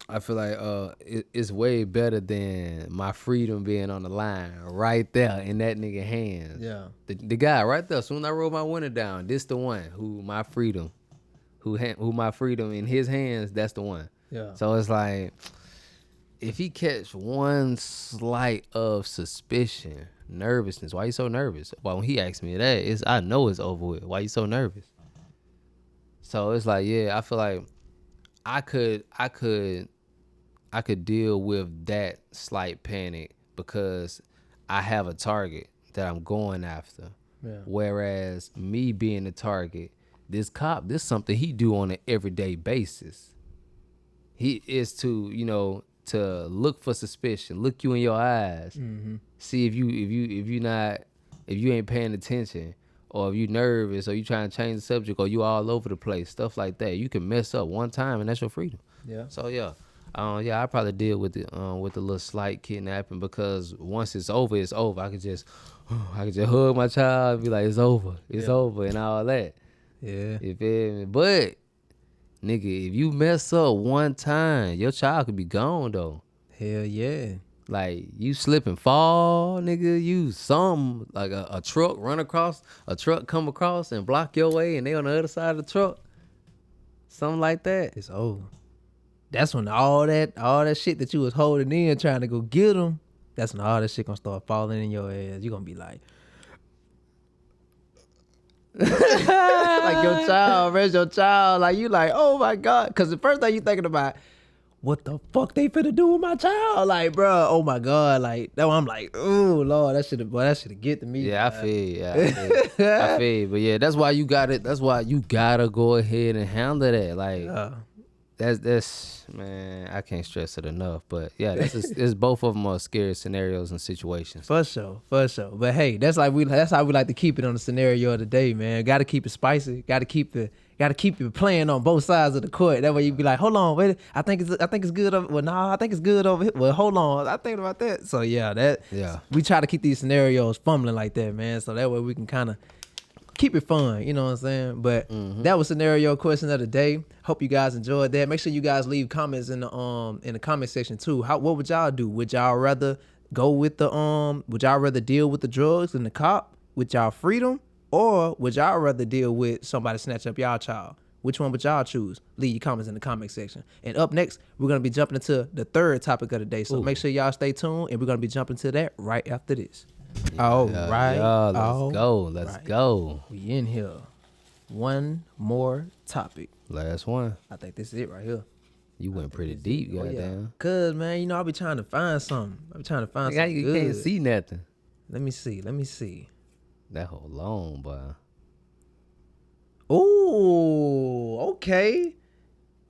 I feel like it's way better than my freedom being on the line right there in that nigga hands. Yeah. The guy right there. Soon as I roll my window down, this the one who my freedom in his hands. That's the one. Yeah. So it's like if he catch one slight of suspicion, nervousness. Why you so nervous? Well, when he asked me that, I know it's over with. Why you so nervous? So it's like, yeah, I feel like I could deal with that slight panic because I have a target that I'm going after. Yeah. Whereas me being the target, this cop, this is something he do on an everyday basis. He is to look for suspicion, look you in your eyes, see if you ain't paying attention, or if you nervous, or you trying to change the subject, or you all over the place, stuff like that. You can mess up one time, and that's your freedom. Yeah. So yeah, I probably deal with the little slight kidnapping because once it's over, it's over. I could just hug my child and be like, it's over, over, and all that. Yeah. You feel me? But nigga, if you mess up one time, your child could be gone though. Hell yeah. Like you slip and fall, nigga. You something like a truck come across and block your way, and they on the other side of the truck. Something like that. It's over. That's when all that shit that you was holding in trying to go get them, that's when all that shit gonna start falling in your ass. You gonna be like, like your child, where's your child? Like you like, oh my God. Cause the first thing you thinking about, what the fuck they finna do with my child? Like, bro, oh my God. Like, that one I'm like, oh Lord, that should get to me. Yeah, I feel. But yeah, that's why you gotta go ahead and handle that. Like, that's man, I can't stress it enough. But yeah, it's both of them are scary scenarios and situations. For sure. But hey, that's how we like to keep it on the scenario of the day, man. Got to keep it spicy. Got to keep it playing on both sides of the court. That way you be like, hold on, wait, I think it's good over. Well, nah, I think it's good over here. Well, hold on, I think about that. So yeah, we try to keep these scenarios fumbling like that, man. So that way we can kind of keep it fun, you know what I'm saying? But that was scenario question of the day. Hope you guys enjoyed that. Make sure you guys leave comments in the comment section too. What would y'all do? Would y'all rather go with would y'all rather deal with the drugs and the cop with y'all freedom, or would y'all rather deal with somebody snatch up y'all child? Which one would y'all choose? Leave your comments in the comment section. And up next, we're gonna be jumping into the third topic of the day. So make sure y'all stay tuned, and we're gonna be jumping to that right after this. All right. Let's go. We in here. One more topic. Last one. I think this is it right here. You went pretty deep, goddamn. Cause man, you know I be trying to find something. I be trying to find Yeah, something you good. can't see nothing. Let me see. That whole long, boy. Oh, okay.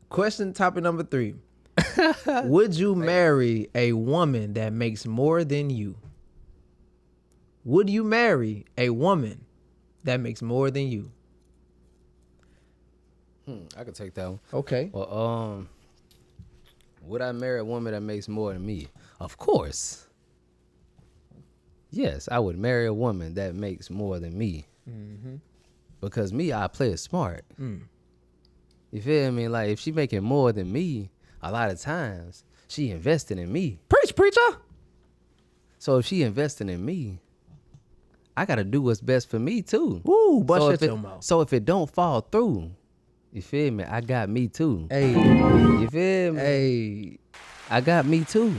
Question topic number 3. Would you marry a woman that makes more than you? Would you marry a woman that makes more than you? I could take that one. Okay. Well, would I marry a woman that makes more than me? Of course. Yes, I would marry a woman that makes more than me. Because me, I play it smart. You feel me? Like, if she making more than me, a lot of times, she investing in me. Preach, preacher. So if she investing in me, I got to do what's best for me, too. Ooh, so shut your mouth. So if it don't fall through, you feel me? I got me, too. Hey. You feel me? Hey. I got me, too.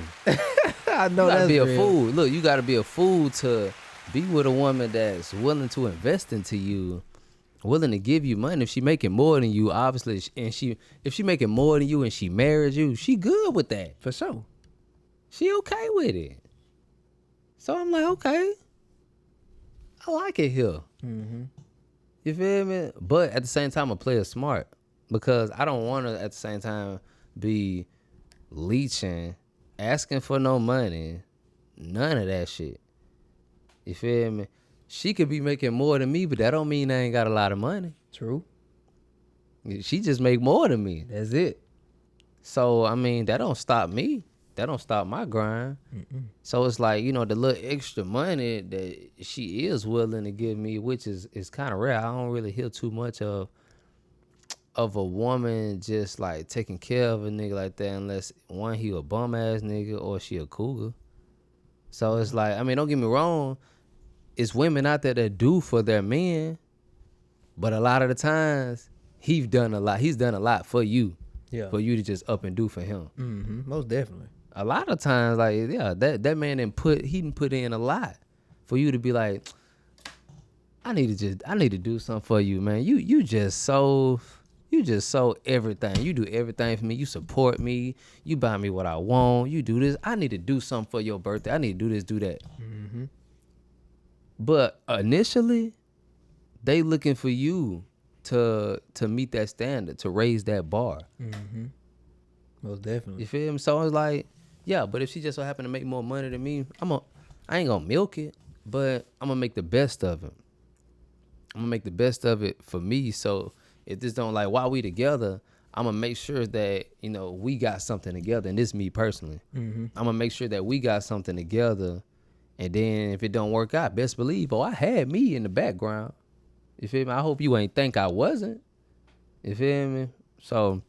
I know You gotta that's be a real. fool. Look, you gotta be a fool to be with a woman that's willing to invest into you, willing to give you money. If she making more than you, obviously, if she making more than you and she marries you, she good with that. For sure. She okay with it. So I'm like, okay, I like it here. You feel me? But at the same time, I play it smart because I don't want to at the same time be leeching, asking for no money, none of that shit. You feel me? She could be making more than me, but that don't mean I ain't got a lot of money. True. She just make more than me. That's it. So, I mean, that don't stop me. That don't stop my grind. So it's like, you know, the little extra money that she is willing to give me, which is kind of rare. I don't really hear too much of a woman just like taking care of a nigga like that unless one, he a bum ass nigga or she a cougar. So it's like, I mean, don't get me wrong, it's women out there that do for their men, but a lot of the times he's done a lot for you. Yeah. For you to just up and do for him. Most definitely. A lot of times, like, yeah, that man didn't put in a lot for you to be like, I need to do something for you, man. You just so everything. You do everything for me. You support me. You buy me what I want. You do this. I need to do something for your birthday. I need to do this, do that. But initially, they looking for you to meet that standard, to raise that bar. Most definitely. You feel me? So it's like, yeah, but if she just so happen to make more money than me, I ain't gonna milk it, but I'm gonna make the best of it. I'm gonna make the best of it for me. So if this don't, like, while we together, I'm gonna make sure that, you know, we got something together. And this is me personally. I'm gonna make sure that we got something together. And then if it don't work out, best believe, I had me in the background. You feel me? I hope you ain't think I wasn't. You feel me? So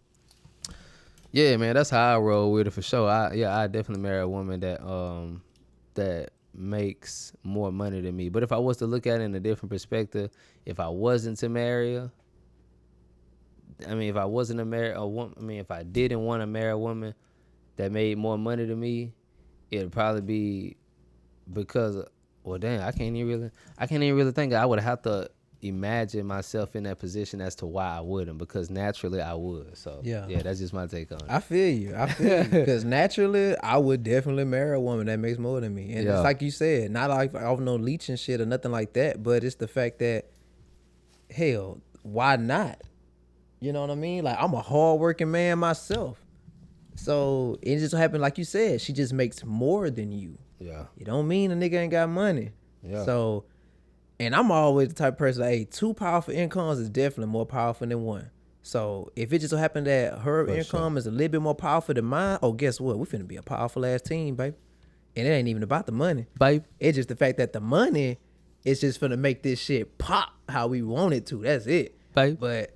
yeah, man, that's how I roll with it for sure. I definitely marry a woman that makes more money than me. But if I was to look at it in a different perspective, if I wasn't to marry her, I mean, if I wasn't to marry a woman, I mean, if I didn't want to marry a woman that made more money than me, it'd probably be because, well, damn, I can't even really think. I would have to imagine myself in that position as to why I wouldn't, because naturally I would. So yeah, that's just my take on it. I feel you because naturally I would definitely marry a woman that makes more than me, and it's like you said, not like off no leeching shit or nothing like that, but it's the fact that, hell, why not? You know what I mean? Like, I'm a hardworking man myself. So it just so happened, like you said, she just makes more than you. Yeah. It don't mean a nigga ain't got money. Yeah. So, and I'm always the type of person, hey, 2 powerful incomes is definitely more powerful than 1. So if it just so happened that her income is a little bit more powerful than mine, oh, guess what? We finna be a powerful ass team, baby. And it ain't even about the money. Babe. It's just the fact that the money is just finna make this shit pop how we want it to. That's it. Babe. But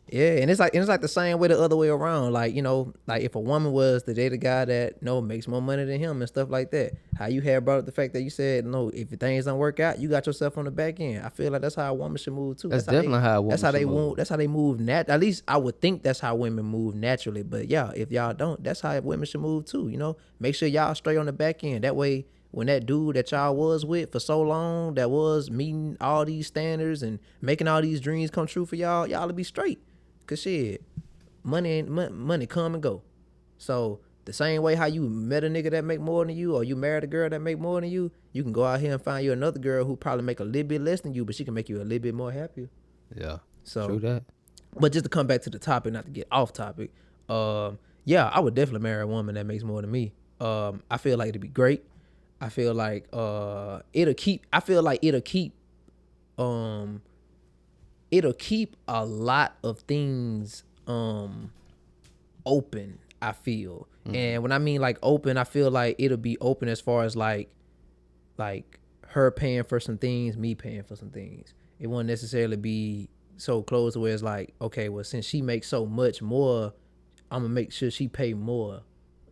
yeah, and it's like the same way the other way around. Like, you know, like if a woman was to date a guy that makes more money than him and stuff like that, how you had brought up the fact that you said no, if things don't work out, you got yourself on the back end. I feel like that's how a woman should move too. That's definitely how a woman should move. That's how they move. At least I would think that's how women move naturally. But yeah, if y'all don't, that's how women should move too. You know, make sure y'all straight on the back end. That way, when that dude that y'all was with for so long, that was meeting all these standards and making all these dreams come true for y'all will be straight. Cause shit, money come and go. So the same way how you met a nigga that make more than you, or you married a girl that make more than you can go out here and find you another girl who probably make a little bit less than you, but she can make you a little bit more happier. Yeah. So True that. But just to come back to the topic, not to get off topic, yeah, I would definitely marry a woman that makes more than me. I feel like it'd be great. I feel like it'll keep a lot of things open, I feel. And when I mean like open, I feel like it'll be open as far as like her paying for some things, me paying for some things. It won't necessarily be so close to where it's like, okay, well, since she makes so much more, I'm gonna make sure she pay more.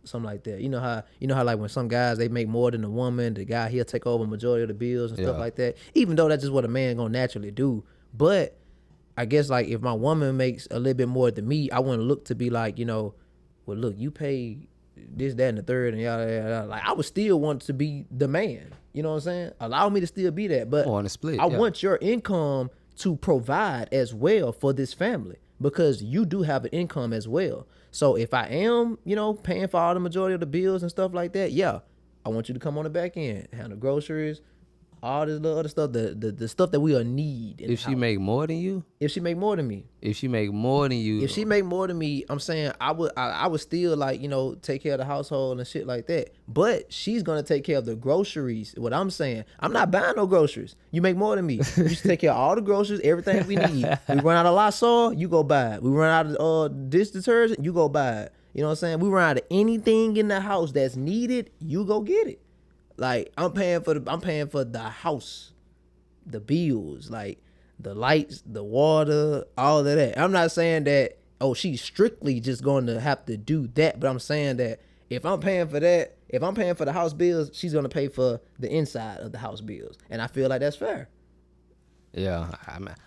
Something like that. You know how like when some guys, they make more than the woman, the guy, he'll take over majority of the bills and stuff like that. Even though that's just what a man gonna naturally do. But I guess like if my woman makes a little bit more than me, I wouldn't look to be like, well, look, you pay this, that, and the third, and yada, yada, yada. Like I would still want to be the man. You know what I'm saying? Allow me to still be that. But on a split, I want your income to provide as well for this family, because you do have an income as well. So if I am, paying for all the majority of the bills and stuff like that, yeah, I want you to come on the back end, handle groceries, all this little other stuff, the stuff that we'll need. If she make more than you? If she make more than me. If she make more than you. If she make more than me, I'm saying I would still like, take care of the household and shit like that. But she's gonna take care of the groceries. What I'm saying, I'm not buying no groceries. You make more than me. You should take care of all the groceries, everything we need. We run out of Lysol, you go buy it. We run out of dish detergent, you go buy it. You know what I'm saying? We run out of anything in the house that's needed, you go get it. Like I'm paying for the house, the bills, like the lights, the water, all of that. I'm not saying that, she's strictly just going to have to do that, but I'm saying that if I'm paying for that, if I'm paying for the house bills, she's going to pay for the inside of the house bills. And I feel like that's fair. Yeah,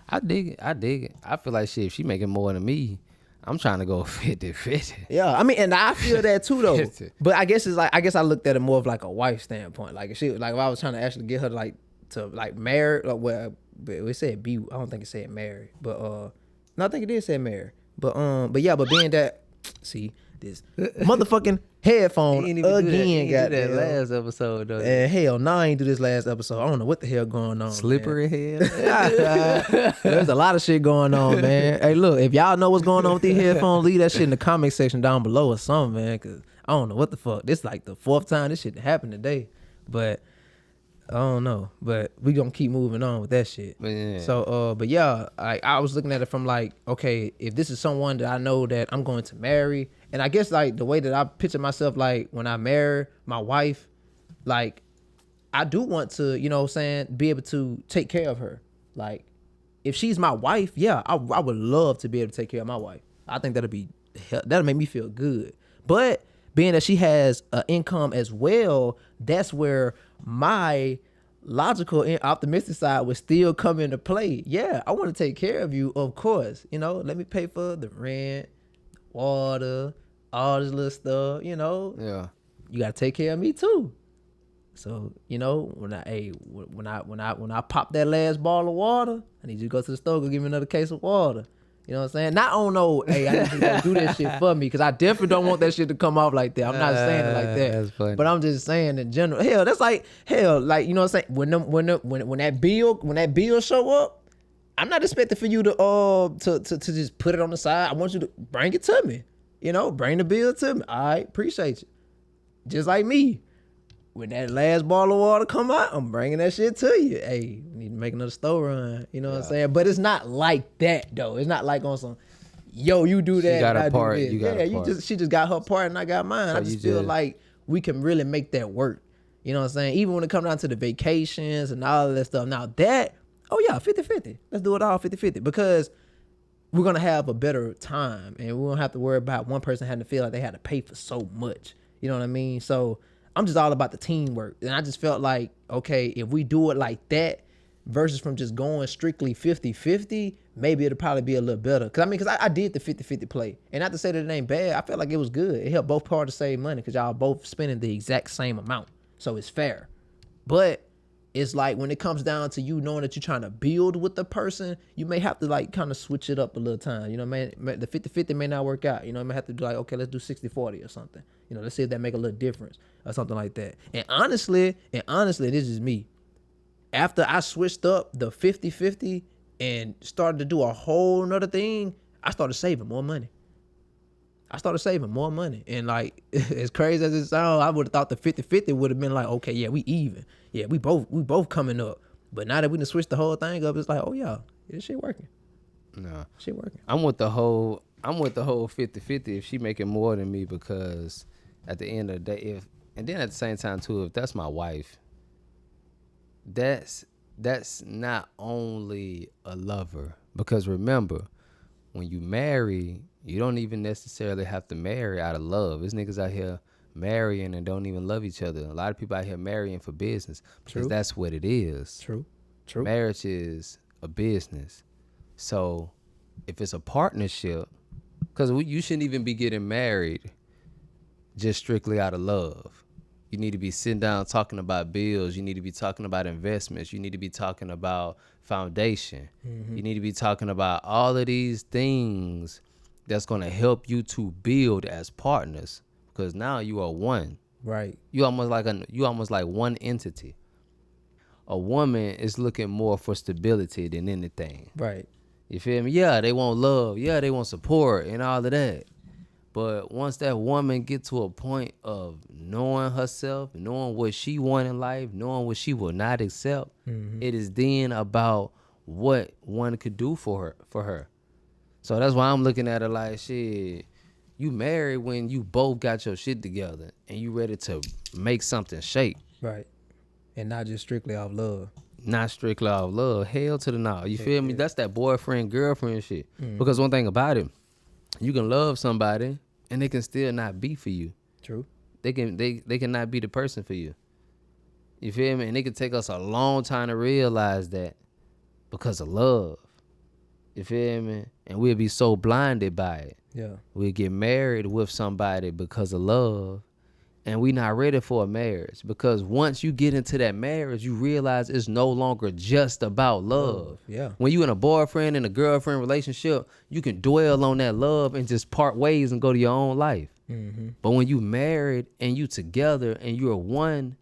I dig it. I feel like shit, if she making more than me, I'm trying to go 50-50. Yeah, I mean, and I feel that too though. But I guess I looked at it more of like a wife standpoint. Like if I was trying to actually get her to marry, well, it said be. I don't think it said marry, but no, I think it did say marry. But being that, see this motherfucking headphone again. Got that last episode though. And hell, no, I ain't do this last episode. I don't know what the hell going on. Slippery head. There's a lot of shit going on, man. Hey, look, if y'all know what's going on with these headphones, leave that shit in the comment section down below or something, man. Cause I don't know what the fuck. This like the 4th time this shit happened today, but I don't know. But we gonna keep moving on with that shit. Yeah. So, but yeah, I was looking at it from like, okay, if this is someone that I know that I'm going to marry. And I guess like the way that I picture myself, like when I marry my wife, like I do want to, be able to take care of her. Like if she's my wife, yeah, I would love to be able to take care of my wife. I think that'll make me feel good. But being that she has an income as well, that's where my logical and optimistic side would still come into play. Yeah, I want to take care of you, of course. Let me pay for the rent, water, all this little stuff, Yeah. You gotta take care of me too. So, when I pop that last bottle of water, I need you to go to the store, go give me another case of water. You know what I'm saying? Not on no, hey, I need you to do this shit for me, because I definitely don't want that shit to come off like that. I'm not saying it like that. That's funny. But I'm just saying in general. Hell, that's like, you know what I'm saying? When that bill show up, I'm not expecting for you to just put it on the side. I want you to bring it to me. You know, bring the bill to me. All right, appreciate you. Just like me. When that last bottle of water come out, I'm bringing that shit to you. Hey, we need to make another store run. You know what I'm saying? But it's not like that though. It's not like on some, yo, you do that. She got and her I do part. this. You got her part. She just got her part and I got mine. So I you just feel just- like we can really make that work. You know what I'm saying? Even when it comes down to the vacations and all of that stuff. Now that, oh yeah, 50-50. Let's do it all 50-50 because we're going to have a better time and we won't have to worry about one person having to feel like they had to pay for so much. You know what I mean? So I'm just all about the teamwork. And I just felt like, okay, if we do it like that versus from just going strictly 50-50, maybe it'll probably be a little better. Cause I did the 50-50 play. And not to say that it ain't bad, I felt like it was good. It helped both parties save money because y'all both spending the exact same amount. So it's fair. But it's like when it comes down to you knowing that you're trying to build with the person, you may have to like kind of switch it up a little time. You know, man, the 50-50 may not work out. You know, you may have to do like, okay, let's do 60-40 or something. You know, let's see if that make a little difference or something like that. And honestly, this is me. After I switched up the 50-50 and started to do a whole nother thing, I started saving more money. And like, as crazy as it sounds, I would have thought the 50-50 would have been like, okay, yeah, we even. Yeah, we both coming up. But now that we done switched the whole thing up, it's like, oh yeah, this shit working. No. Shit working. I'm with the whole 50-50 if she making more than me, because at the end of the day, and then at the same time too, if that's my wife, that's not only a lover. Because remember, when you marry, you don't even necessarily have to marry out of love. There's niggas out here marrying and don't even love each other. A lot of people out here marrying for business because True. that's what it is. True. Marriage is a business. So if it's a partnership, because you shouldn't even be getting married just strictly out of love. You need to be sitting down talking about bills. You need to be talking about investments. You need to be talking about foundation. You need to be talking about all of these things that's going to help you to build as partners, because now you are one. Right. You almost like one entity. A woman is looking more for stability than anything. Right. You feel me? Yeah, they want love. Yeah, they want support and all of that. But once that woman get to a point of knowing herself, knowing what she want in life, knowing what she will not accept, it is then about what one could do for her. So that's why I'm looking at it like, shit, you married when you both got your shit together and you ready to make something shake. Right. And not just strictly off love. Not strictly off love. Hell to the no. You feel me? That's that boyfriend, girlfriend shit. Because one thing about it, you can love somebody and they can still not be for you. True. They cannot be the person for you. You feel me? And it can take us a long time to realize that because of love. You feel me? And we'll be so blinded by it. Yeah. We'll get married with somebody because of love, and we not ready for a marriage, because once you get into that marriage, you realize it's no longer just about love. Yeah. When you in a boyfriend and a girlfriend relationship, you can dwell on that love and just part ways and go to your own life. But when you married and you together and you're one,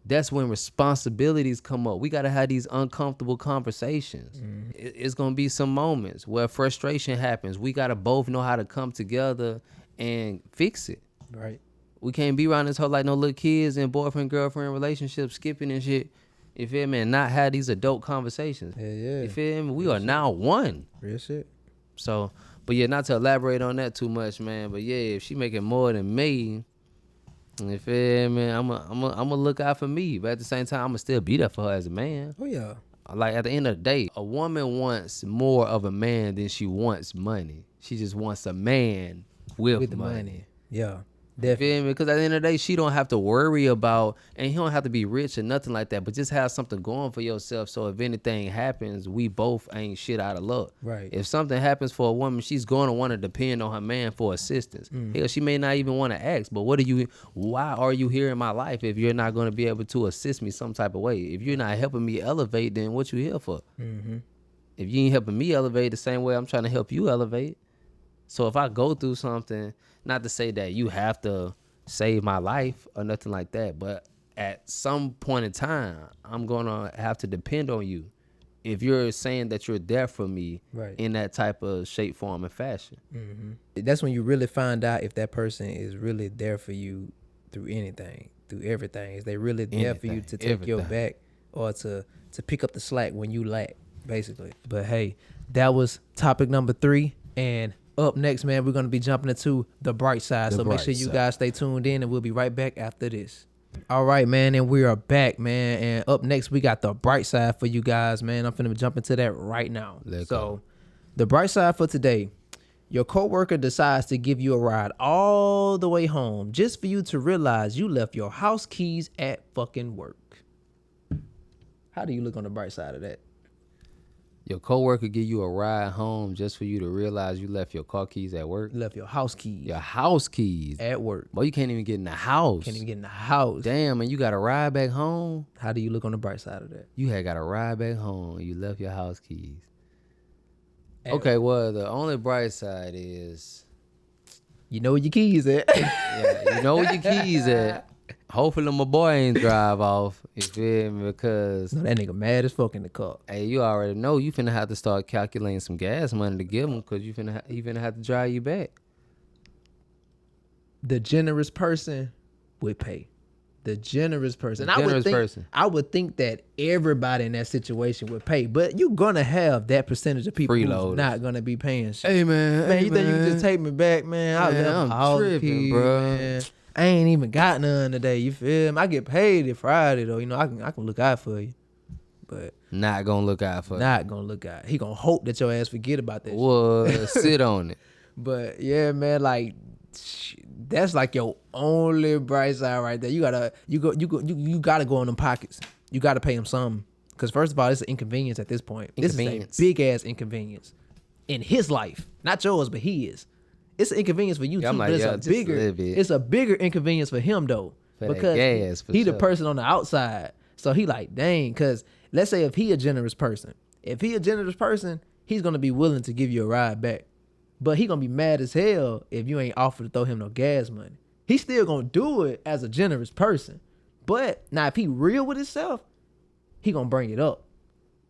that's when responsibilities come up. We got to have these uncomfortable conversations. It's going to be some moments where frustration happens. We got to both know how to come together and fix it. Right. We can't be around this whole like no little kids and boyfriend, girlfriend relationships, skipping and shit. You feel me? And not have these adult conversations. Yeah. You feel me? We are now one. Real shit. So, but yeah, not to elaborate on that too much, man. But yeah, if she making more than me, you feel me? I'm a look out for me, but at the same time, I'm gonna still be there for her as a man. Oh yeah. Like at the end of the day, a woman wants more of a man than she wants money. She just wants a man with the money. Yeah. You feel me? Because at the end of the day, she don't have to worry about, and he don't have to be rich or nothing like that, but just have something going for yourself. So if anything happens, we both ain't shit out of luck. Right. If something happens for a woman, she's going to want to depend on her man for assistance. Hell, she may not even want to ask, but why are you here in my life if you're not going to be able to assist me some type of way? If you're not helping me elevate, then what you here for? If you ain't helping me elevate the same way I'm trying to help you elevate. So if I go through something, not to say that you have to save my life or nothing like that, but at some point in time, I'm going to have to depend on you if you're saying that you're there for me Right. in that type of shape, form, and fashion. That's when you really find out if that person is really there for you through anything, through everything. Is they really there for you Anything, to take your everything. back or to pick up the slack when you lack, basically. But hey, that was topic number 3. And up next, man, we're going to be jumping into the bright side. The So make bright sure you side. guys stay tuned in, and we'll be right back after this. All right, man, and we are back, man. And up next, we got the bright side for you guys, man. I'm finna jump into that right now. Let's so, go. the bright side for today: your coworker decides to give you a ride all the way home just for you to realize you left your house keys at fucking work. How do you look on the bright side of that? Your coworker give you a ride home just for you to realize you left your car keys at work. You left your house keys Your house keys. at work. Boy, you can't even get in the house. Can't even get in the house. Damn, and you got a ride back home. How do you look on the bright side of that? You had got a ride back home. You left your house keys. At Okay, well, the only bright side is, You know where your keys at. yeah, you know where your keys at. Hopefully my boy ain't drive off. You feel me? Because No, that nigga mad as fuck in the car. hey, you already know you finna have to start calculating some gas money to give him, because he finna have to drive you back. The generous person would pay. The generous person. The I would generous think, person. I would think that everybody in that situation would pay, but you're gonna have that percentage of people who's Freeloaders. not gonna be paying shit. Hey man, Man, you think you can just take me back, man? I Man, left I'm all the tripping, keys, bro. man. I ain't even got none today. You feel me? I get paid it Friday though. You know, I can look out for you, but not gonna look out for not gonna look out. He gonna hope that your ass forget about that. shit. Well, sit on it. But yeah, man, like that's like your only bright side right there. You gotta go on them pockets. You gotta pay him something. Cause first of all, it's an inconvenience at this point. This Inconvenience. is a big ass inconvenience in his life, not yours, but his. It's an inconvenience for you Yeah, too, I'm like, but it's yeah, a just a little bigger. bit. It's a bigger inconvenience for him though, For that because gas, for he the sure. person on the outside. So he like, dang. Cause let's say if he a generous person, he's gonna be willing to give you a ride back. But he gonna be mad as hell if you ain't offered to throw him no gas money. He still gonna do it as a generous person. But now if he real with himself, he gonna bring it up.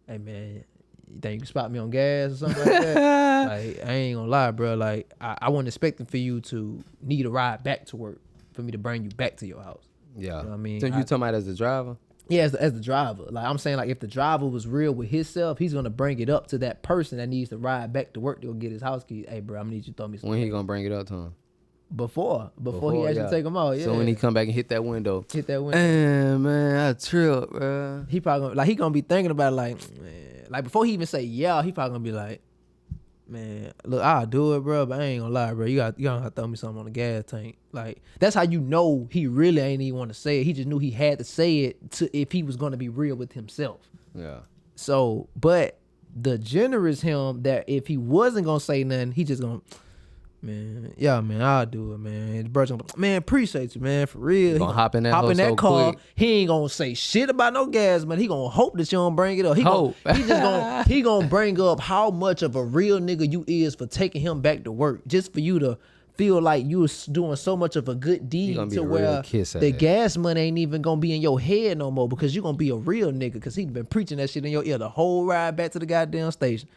Hey man, you think you can spot me on gas or something like that? Like, I ain't gonna lie, bro. Like, I wasn't expecting for you to need a ride back to work for me to bring you back to your house. Yeah. You know what I mean? So you talking about as the driver? Yeah, as the driver. Like, I'm saying, like, if the driver was real with himself, he's gonna bring it up to that person that needs to ride back to work to go get his house keys. Hey, bro, I'm gonna need you to throw me some. When he gonna bring it up to him? Before he actually yeah. take them out. Yeah. So when he come back and hit that window, hit that window, man, I tripped, bro. he probably gonna, like, he gonna be thinking about it, like, man, like before he even say yeah, he probably gonna be like, man, look, I'll do it, bro, but I ain't gonna lie, bro. You gonna have to throw me something on the gas tank. Like, that's how you know he really ain't even want to say it. He just knew he had to say it to if he was gonna be real with himself. Yeah. So, but the generous him that if he wasn't gonna say nothing, he just gonna, man, yeah, man, I'll do it, man. The brother gonna, man, appreciate you, man, for real. He Gonna hop in that hoe so car. quick. He ain't gonna say shit about no gas, man. He gonna hope that you don't bring it up. He Hope. he gonna bring up how much of a real nigga you is for taking him back to work, just for you to feel like you was doing so much of a good deed gonna be to a real where kiss the ass. gas money ain't even gonna be in your head no more, because you gonna be a real nigga, because he been preaching that shit in your ear the whole ride back to the goddamn station.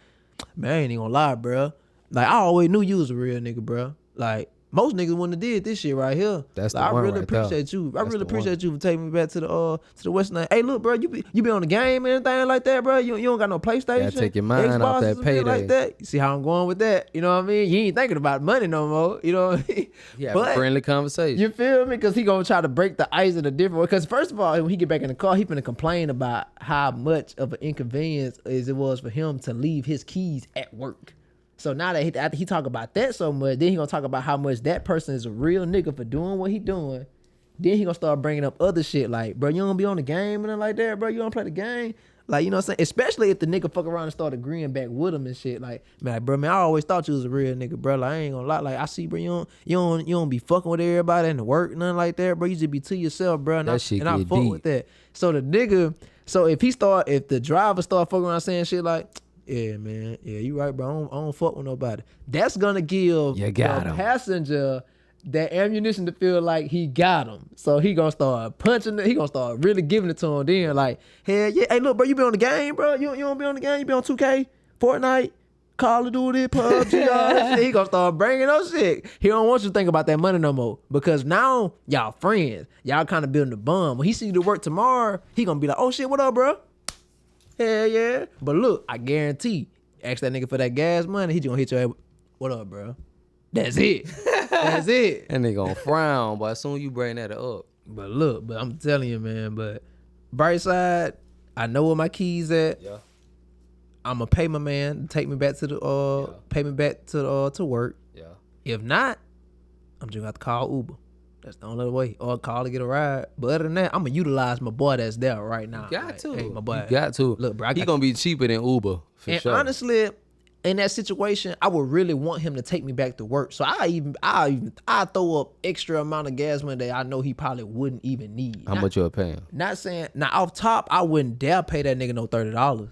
Man, I ain't even gonna lie, bro. Like, I always knew you was a real nigga, bro. Like, most niggas wouldn't have did this shit right here. That's the like, one I really right there. appreciate you. I That's really the appreciate you for taking me back to the Western End. Hey, look, bro, you be on the game and anything like that, bro? You don't got no PlayStation? Gotta take your mind off Xbox, that or something like payday. that? You see how I'm going with that? You know what I mean? You ain't thinking about money no more. You know what I mean? Yeah, friendly conversation. You feel me? Because he gonna try to break the ice in a different way. Because first of all, when he get back in the car, he finna complain about how much of an inconvenience it was for him to leave his keys at work. So now that after he talk about that so much, then he gonna talk about how much that person is a real nigga for doing what he doing. Then he gonna start bringing up other shit like, bro, you don't be on the game and nothing like that, bro. You don't play the game. Like, you know what I'm saying? Especially if the nigga fuck around and start agreeing back with him and shit. Like, man, bro, man, I always thought you was a real nigga, bro. Like, I ain't gonna lie. Like, I see, bro, you don't be fucking with everybody in the work, nothing like that, bro. You just be to yourself, bro. And I shit fuck get deep. with that. So the nigga, if the driver start fucking around saying shit like, yeah, man, yeah, you right, bro. I don't fuck with nobody. That's gonna give You got the him. passenger that ammunition to feel like he got him. So he gonna start punching it. He gonna start really giving it to him. Then like, hell yeah. Hey, look, bro, you be on the game, bro. You don't be on the game. You be on 2K, Fortnite, Call of Duty, PUBG, all that shit. He gonna start bringing up shit. He don't want you to think about that money no more. Because now, y'all friends. Y'all kind of building a bond. When he see you to work tomorrow, he gonna be like, oh shit, what up, bro? Hell yeah. But look, I guarantee, ask that nigga for that gas money, he just gonna hit your head. What up, bro? That's it. That's it. And they gonna frown, but as soon as you bring that up. But look, but I'm telling you, man, but bright side, I know where my keys at. Yeah. I'ma pay my man to take me back to the pay me back to work. Yeah. If not, I'm just gonna have to call Uber. That's the only way. Or call to get a ride. But other than that, I'm gonna utilize my boy that's there right now. You got like, to. Hey, my boy. You got to. Look, bro, he gonna be cheaper than Uber for and sure. honestly, in that situation, I would really want him to take me back to work. So I throw up extra amount of gas money that I know he probably wouldn't even need. How much you'll pay him? Not saying now off top, I wouldn't dare pay that nigga no $30.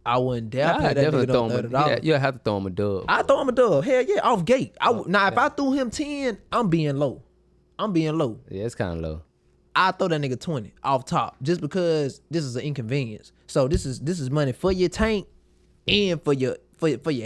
I wouldn't dare pay that nigga no $30. You'll have to throw him a dub. I throw him a dub. Hell yeah, off gate. If I threw him 10, I'm being low. Yeah, it's kind of low. I throw that nigga 20 off top just because this is an inconvenience. So this is money for your tank and for your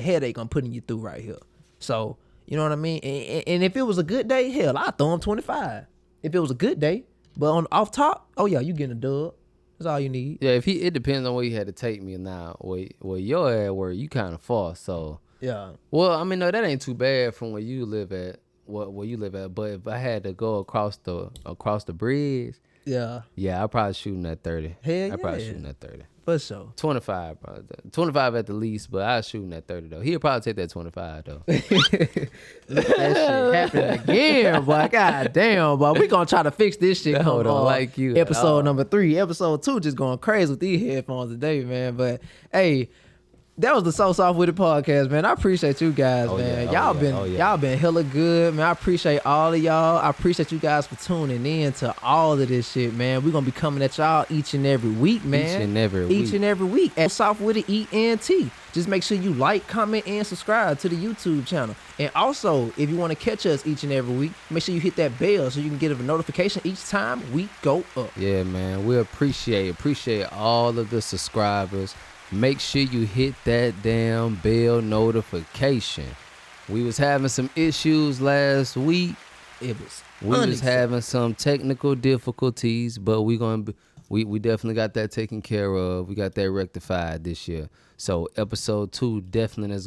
headache I'm putting you through right here. So you know what I mean. And if it was a good day, hell, I throw him 25. If it was a good day, but on off top, oh yeah, you getting a dub. That's all you need. Yeah, it depends on where you had to take me now. Where you're at, where you kind of far. So Yeah. well, I mean, no, that ain't too bad from where you live at. Where you live at, but if I had to go across the bridge, Yeah. I probably shooting at 30. Hell I probably yeah. shooting at 30. For sure. 25, bro. 25 at the least, but I was shooting at 30 though. He'll probably take that 25 though. Look, that shit happening again, boy. God damn, boy. We gonna try to fix this shit. Hold Come on, on, like you at episode all. number 3. Episode 2 just going crazy with these headphones today, man. But hey, that was the So Soft With It podcast, man. I appreciate you guys, man. Y'all been hella good, man. I appreciate all of y'all. I appreciate you guys for tuning in to all of this shit, man. We're gonna be coming at y'all each and every week, man. Each and every week at Soft With It ENT. Just make sure you like, comment, and subscribe to the YouTube channel. And also, if you want to catch us each and every week, make sure you hit that bell so you can get a notification each time we go up. Yeah, man. We appreciate all of the subscribers. Make sure you hit that damn bell notification. We was having some issues last week. We was having some technical difficulties, but we definitely got that taken care of. We got that rectified this year. So episode 2 definitely is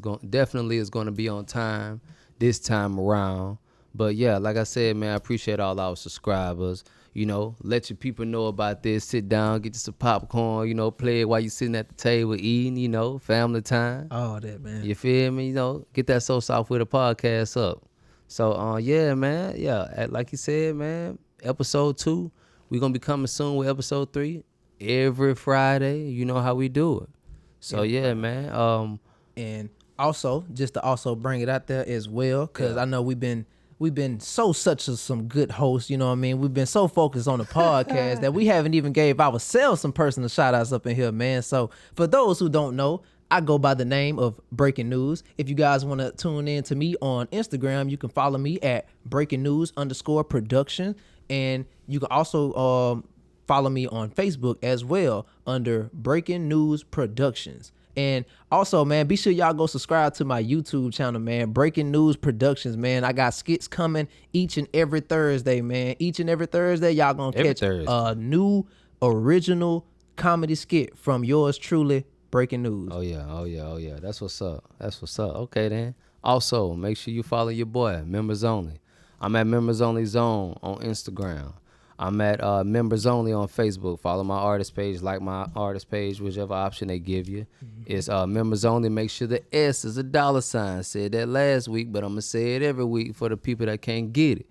going to be on time this time around. But yeah, like I said, man, I appreciate all our subscribers. You know, let your people know about this. Sit down, get you some popcorn, you know, play it while you sitting at the table eating, you know, family time. All that, man. You feel me? You know, get that So Soft With a podcast up. So, yeah, man. Yeah, like you said, man, episode 2, we're going to be coming soon with episode 3 every Friday. You know how we do it. So, yeah, man. And also, just to also bring it out there as well, because I know we've been such as some good hosts, you know what I mean? We've been so focused on the podcast that we haven't even gave ourselves some personal shout outs up in here, man. So for those who don't know, I go by the name of Breaking News. If you guys want to tune in to me on Instagram, you can follow me at BreakingNews_production. And you can also follow me on Facebook as well under Breaking News Productions. And also, man, be sure y'all go subscribe to my YouTube channel, man. Breaking News Productions, man. I got skits coming each and every Thursday, man. Each and every Thursday, y'all gonna catch a new original comedy skit from yours truly, Breaking News. Oh yeah. That's what's up. Okay, then. Also, make sure you follow your boy, Members Only. I'm at Members Only Zone on Instagram. I'm at Members Only on Facebook. Follow my artist page, like my artist page, whichever option they give you. It's Members Only. Make sure the S is a $. Said that last week, but I'm going to say it every week for the people that can't get it.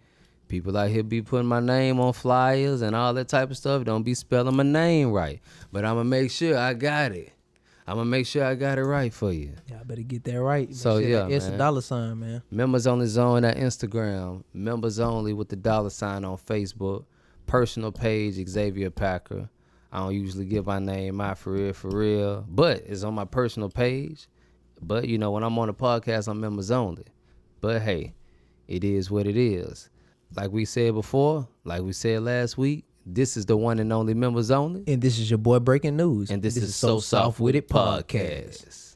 People out here be putting my name on flyers and all that type of stuff. Don't be spelling my name right. But I'm going to make sure I got it. I'm going to make sure I got it right for you. Y'all better get that right. So, yeah, it's man. a $, man. Members Only Zone at Instagram. Members Only with the $sign on Facebook. Personal page, Xavier Packer. I don't usually give my name out for real, but it's on my personal page. But, you know, when I'm on the podcast, I'm Members Only. But, hey, it is what it is. Like we said before, like we said last week, this is the one and only members only. And this is your boy Breaking News. And this is So Soft With It Podcast.